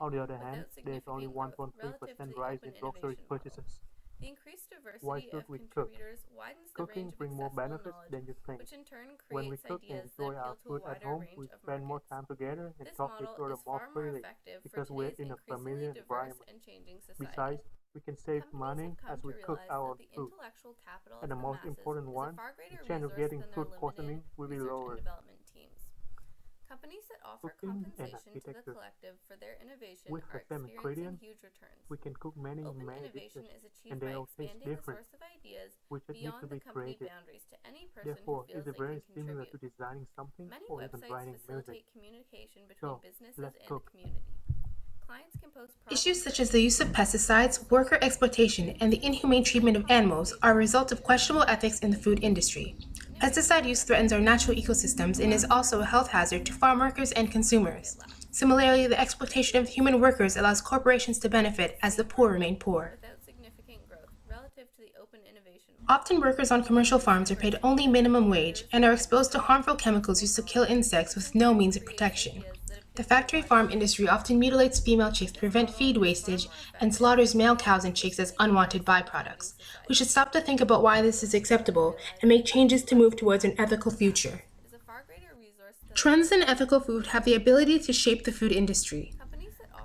On the other hand, there is only 1.3% rise in grocery purchases. Why should we cook? Cooking brings more benefits than you think. When we cook and enjoy our food at home, we spend more time together and talk to each other more freely because we're in a familiar environment. Besides, we can save money as we cook our own food. And the most important one, the chance of getting food poisoning will be lower. Companies that offer Cooking and compensation to the architecture. collective for their innovation With are the same experiencing ingredients, huge returns. we can cook many Innovation dishes, is achieved and they by all taste expanding the different. source of ideas We just need beyond to the be company creative. boundaries to any person Therefore, who feels it's they very can similar contribute. to designing something Many or even websites writing music. facilitate communication between So, businesses let's and cook. the community. Clients can post Issues such as the use of pesticides, worker exploitation, and the inhumane treatment of animals are a result of questionable ethics in the food industry. Pesticide use threatens our natural ecosystems and is also a health hazard to farm workers and consumers. Similarly, the exploitation of human workers allows corporations to benefit as the poor remain poor. without significant growth relative to the open innovation model. Often workers on commercial farms are paid only minimum wage and are exposed to harmful chemicals used to kill insects with no means of protection. The factory farm industry often mutilates female chicks to prevent feed wastage and slaughters male cows and chicks as unwanted byproducts. We should stop to think about why this is acceptable and make changes to move towards an ethical future. Trends in ethical food have the ability to shape the food industry.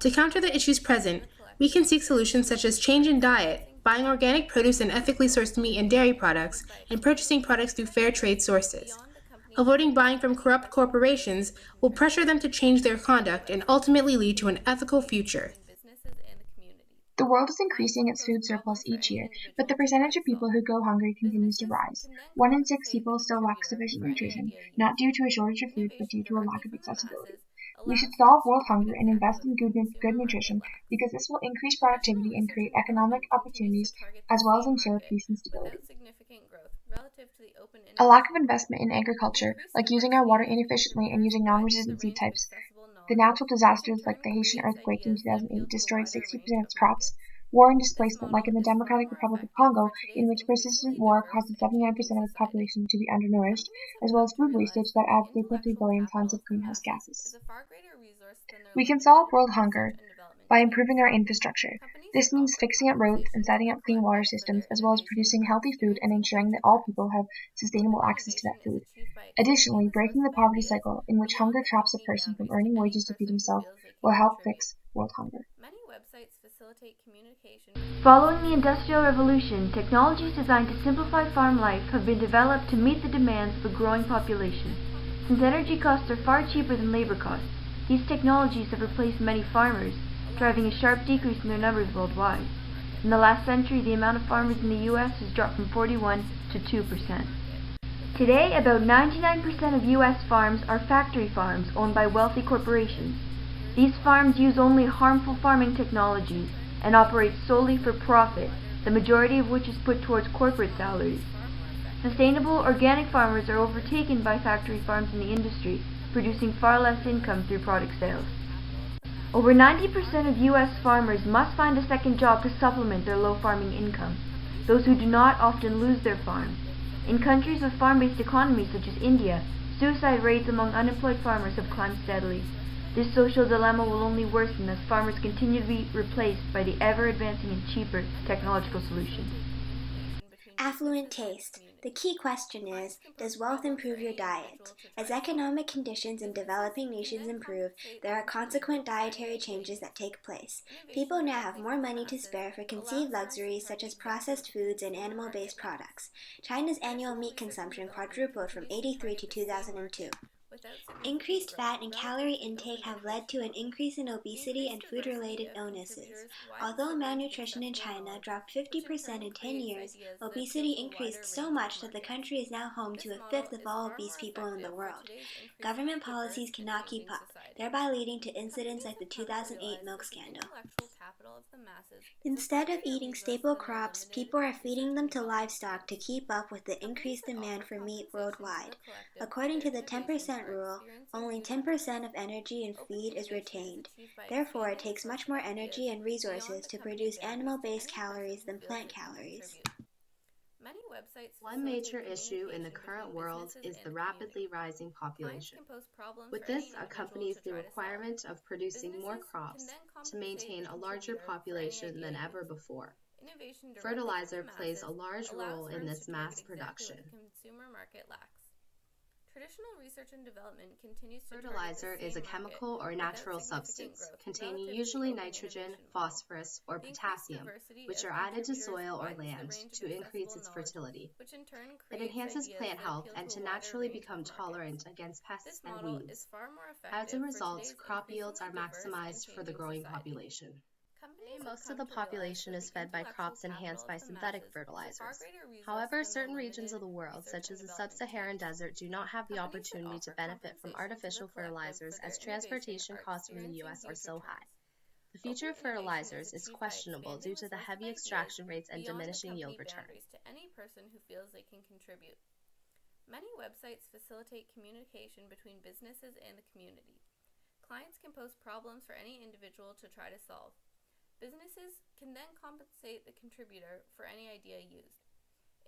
To counter the issues present, we can seek solutions such as change in diet, buying organic produce and ethically sourced meat and dairy products, and purchasing products through fair trade sources. Avoiding buying from corrupt corporations will pressure them to change their conduct and ultimately lead to an ethical future. The world is increasing its food surplus each year, but the percentage of people who go hungry continues to rise. 1 in 6 people still lack sufficient nutrition, not due to a shortage of food, but due to a lack of accessibility. We should solve world hunger and invest in good nutrition because this will increase productivity and create economic opportunities as well as ensure peace and stability. A lack of investment in agriculture, like using our water inefficiently and using non-resistant seed types, the natural disasters like the Haitian earthquake in 2008 destroyed 60% of its crops, war and displacement like in the Democratic Republic of Congo, in which persistent war caused 79% of its population to be undernourished, as well as food wastage that adds 3.3 billion tons of greenhouse gases. We can solve world hunger by improving our infrastructure. This means fixing up roads and setting up clean water systems, as well as producing healthy food and ensuring that all people have sustainable access to that food. Additionally, breaking the poverty cycle in which hunger traps a person from earning wages to feed himself will help fix world hunger. Following the Industrial Revolution, technologies designed to simplify farm life have been developed to meet the demands of a growing population. Since energy costs are far cheaper than labor costs, these technologies have replaced many farmers, driving a sharp decrease in their numbers worldwide. In the last century, the amount of farmers in the U.S. has dropped from 41 to 2%. Today, about 99% of U.S. farms are factory farms owned by wealthy corporations. These farms use only harmful farming technologies and operate solely for profit, the majority of which is put towards corporate salaries. Sustainable organic farmers are overtaken by factory farms in the industry, producing far less income through product sales. Over 90% of U.S. farmers must find a second job to supplement their low farming income. Those who do not often lose their farms. In countries with farm-based economies such as India, suicide rates among unemployed farmers have climbed steadily. This social dilemma will only worsen as farmers continue to be replaced by the ever-advancing and cheaper technological solutions. Affluent taste. The key question is, does wealth improve your diet? As economic conditions in developing nations improve, there are consequent dietary changes that take place. People now have more money to spare for conceived luxuries such as processed foods and animal-based products. China's annual meat consumption quadrupled from 1983 to 2002. Increased fat and calorie intake have led to an increase in obesity and food-related illnesses. Although malnutrition in China dropped 50% in 10 years, obesity increased so much that the country is now home to a fifth of all obese people in the world. Government policies cannot keep up, thereby leading to incidents like the 2008 milk scandal. Instead of eating staple crops, people are feeding them to livestock to keep up with the increased demand for meat worldwide. According to the 10% rule, only 10% of energy in feed is retained. Therefore, it takes much more energy and resources to produce animal-based calories than plant calories. One major issue in the current world is the rapidly rising population. With this accompanies the requirement of producing more crops to maintain a larger population than ever before. Fertilizer plays a large role in this mass production. Traditional research and development continues to Fertilizer is a chemical or natural substance containing usually nitrogen, phosphorus, or potassium, which are added to soil or land to increase its fertility. It enhances plant health and to naturally become tolerant against pests and weeds. As a result, crop yields are maximized for the growing population. Today, most of the population is fed by crops enhanced by synthetic fertilizers. However, certain regions of the world, such as the sub-Saharan desert, do not have the opportunity to benefit from artificial fertilizers as transportation costs from the U.S. are so high. The future of fertilizers is questionable due to the heavy extraction rates and diminishing yield return. Many websites facilitate communication between businesses and the community. Clients can post problems for any individual to try to solve. Businesses can then compensate the contributor for any idea used.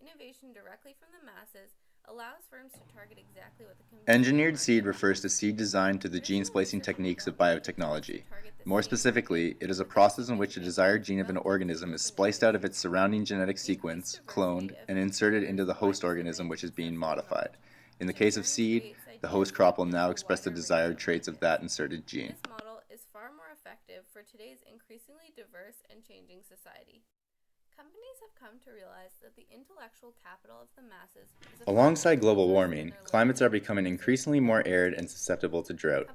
Innovation directly from the masses allows firms to target exactly what the consumer Engineered seed refers to seed designed through the gene splicing techniques of biotechnology. More specifically, it is a process in which a desired gene of an organism is spliced out of its surrounding genetic sequence, cloned, and inserted into the host organism which is being modified. In the case of seed, the host crop will now express the desired traits of that inserted gene. This model is far more effective for today's increasingly diverse and changing society. Companies have come to realize that the intellectual capital of the masses is Alongside global warming, climates are becoming increasingly more arid and susceptible to drought.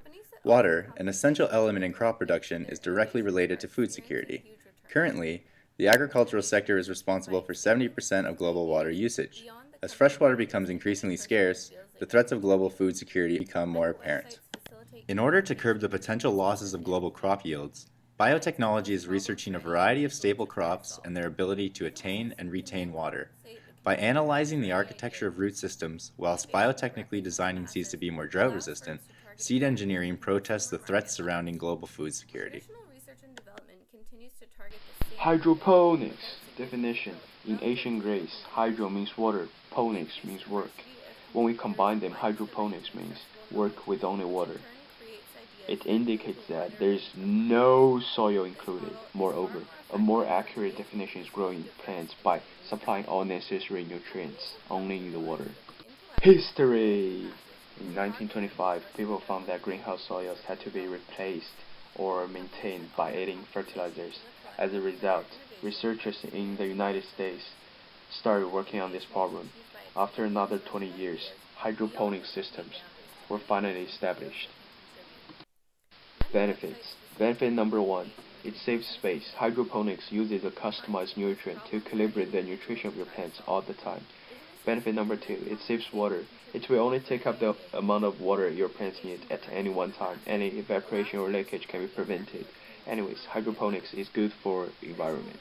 Water, an essential element in crop production, is directly related to food security. Currently, the agricultural sector is responsible for 70% of global water usage. As freshwater becomes increasingly scarce, the threats of global food security become more apparent. In order to curb the potential losses of global crop yields, biotechnology is researching a variety of staple crops and their ability to attain and retain water. By analyzing the architecture of root systems, whilst biotechnically designing seeds to be more drought-resistant, seed engineering protests the threats surrounding global food security. Hydroponics. Definition. In ancient Greece, hydro means water, ponics means work. When we combine them, hydroponics means work with only water. It indicates that there is no soil included. Moreover, a more accurate definition is growing plants by supplying all necessary nutrients only in the water. History! In 1925, people found that greenhouse soils had to be replaced or maintained by adding fertilizers. As a result, researchers in the United States started working on this problem. After another 20 years, hydroponic systems were finally established. Benefits. Benefit number 1. It saves space. Hydroponics uses a customized nutrient to calibrate the nutrition of your plants all the time. Benefit number 2. It saves water. It will only take up the amount of water your plants need at any one time. Any evaporation or leakage can be prevented. Anyways, hydroponics is good for the environment.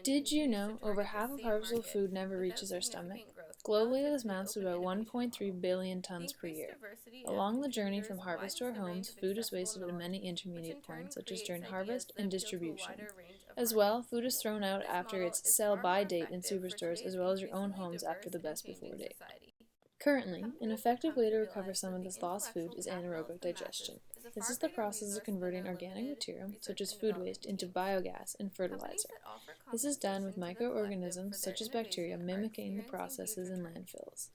Did you know over half of harvestable food never reaches our stomach? Globally, this amounts to about 1.3 billion tons per year. Along the journey from harvest to our homes, food is wasted at many intermediate points, such as during harvest and distribution. As well, food is thrown out after its sell-by date in superstores, as well as your own homes after the best before date. Currently, an effective way to recover some of this lost food is anaerobic digestion. This is the process of converting organic material, such as food waste, into biogas and fertilizer. This is done with microorganisms, such as bacteria, mimicking the processes in landfills.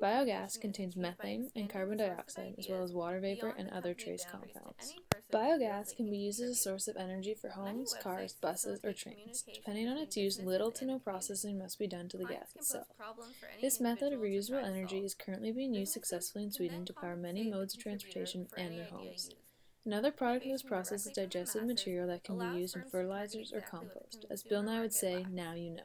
Biogas contains methane and carbon dioxide, as well as water vapor and other trace compounds. Biogas can be used as a source of energy for homes, cars, buses, or trains. Depending on its use, little to no processing must be done to the gas itself. This method of reusable energy is currently being used successfully in Sweden to power many modes of transportation and their homes. Another product of this process is digested material that can be used in fertilizers or compost. As Bill Nye would say, now you know.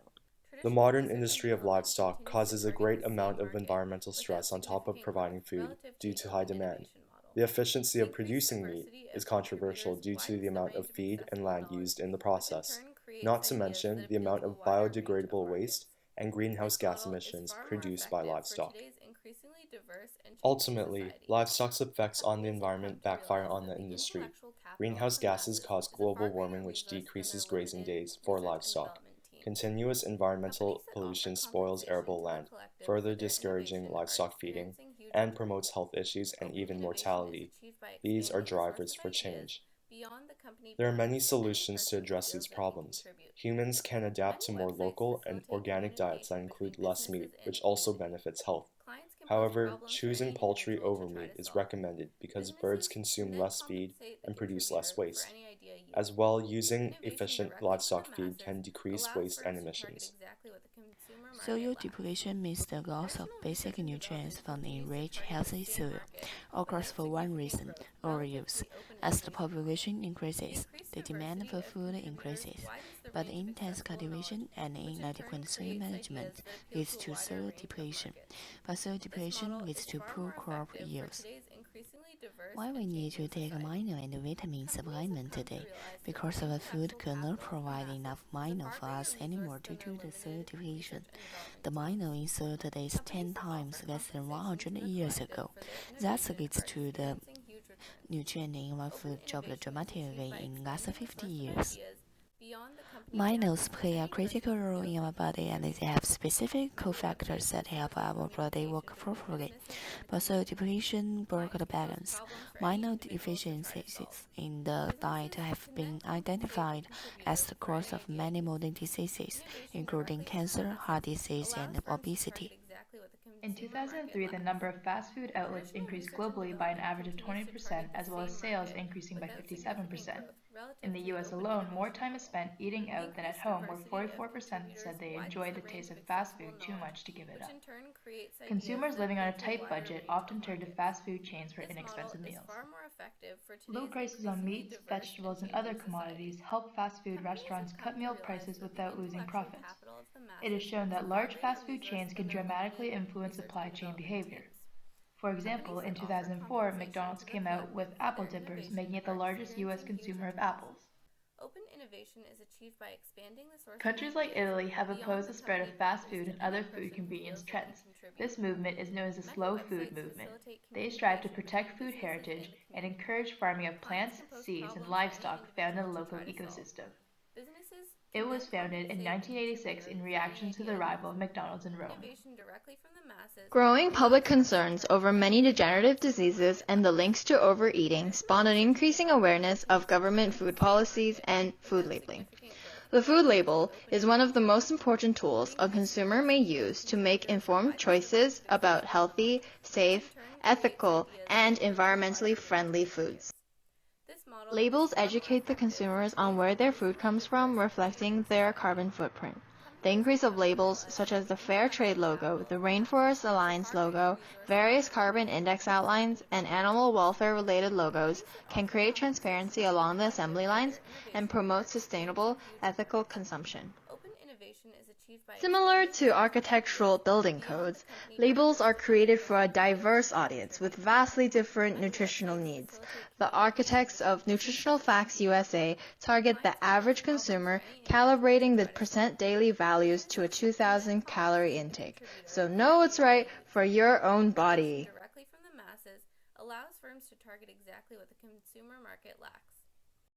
The modern industry of livestock causes a great amount of environmental stress on top of providing food due to high demand. The efficiency of producing meat is controversial due to the amount of feed and land used in the process, not to mention the amount of biodegradable waste and greenhouse gas emissions produced by livestock. Ultimately, livestock's effects on the environment backfire on the industry. Greenhouse gases cause global warming, which decreases grazing days for livestock. Continuous environmental pollution spoils arable land, further discouraging livestock feeding, and promotes health issues and even mortality. These are drivers for change. There are many solutions to address these problems. Humans can adapt to more local and organic diets that include less meat, which also benefits health. However, choosing poultry over meat is recommended because birds consume less feed and produce less waste. As well, using efficient livestock feed can decrease waste and emissions. Soil depletion means the loss of basic nutrients found in rich, healthy soil occurs for one reason, overuse. As the population increases, the demand for food increases, but intense cultivation and inadequate soil management leads to soil depletion, but soil depletion leads to poor crop yields. Why we need to take mineral and vitamin supplement today? Because our food could not provide enough mineral for us anymore due to the soil depletion. The mineral in soil today is 10 times less than 100 years ago. That leads to the nutrient in our food dropped dramatically in the last 50 years. Minerals play a critical role in our body, and they have specific cofactors that help our body work properly. But soil depletion broke the balance. Mineral deficiencies in the diet have been identified as the cause of many modern diseases, including cancer, heart disease, and obesity. In 2003, the number of fast food outlets increased globally by an average of 20%, as well as sales increasing by 57%. In the US alone, more time is spent eating out than at home, where 44% said they enjoyed the taste of fast food too much to give it up. Consumers living on a tight budget often turn to fast food chains for inexpensive meals. Low prices on meats, vegetables, and other commodities help fast food restaurants cut meal prices without losing profits. It is shown that large fast food chains can dramatically influence supply chain behavior. For example, in 2004, McDonald's came out with apple dippers, making it the largest U.S. consumer of apples. Countries like Italy have opposed the spread of fast food and other food convenience trends. This movement is known as the slow food movement. They strive to protect food heritage and encourage farming of plants, seeds, and livestock found in the local ecosystem. It was founded in 1986 in reaction to the arrival of McDonald's in Rome. Growing public concerns over many degenerative diseases and the links to overeating spawned an increasing awareness of government food policies and food labeling. The food label is one of the most important tools a consumer may use to make informed choices about healthy, safe, ethical, and environmentally friendly foods. Labels educate the consumers on where their food comes from, reflecting their carbon footprint. The increase of labels such as the Fair Trade logo, the Rainforest Alliance logo, various carbon index outlines, and animal welfare-related logos can create transparency along the assembly lines and promote sustainable, ethical consumption. Similar to architectural building codes, labels are created for a diverse audience with vastly different nutritional needs. The architects of Nutritional Facts USA target the average consumer, calibrating the percent daily values to a 2,000 calorie intake. So know what's right for your own body. Directly from the masses allows firms to target exactly what the consumer market lacks.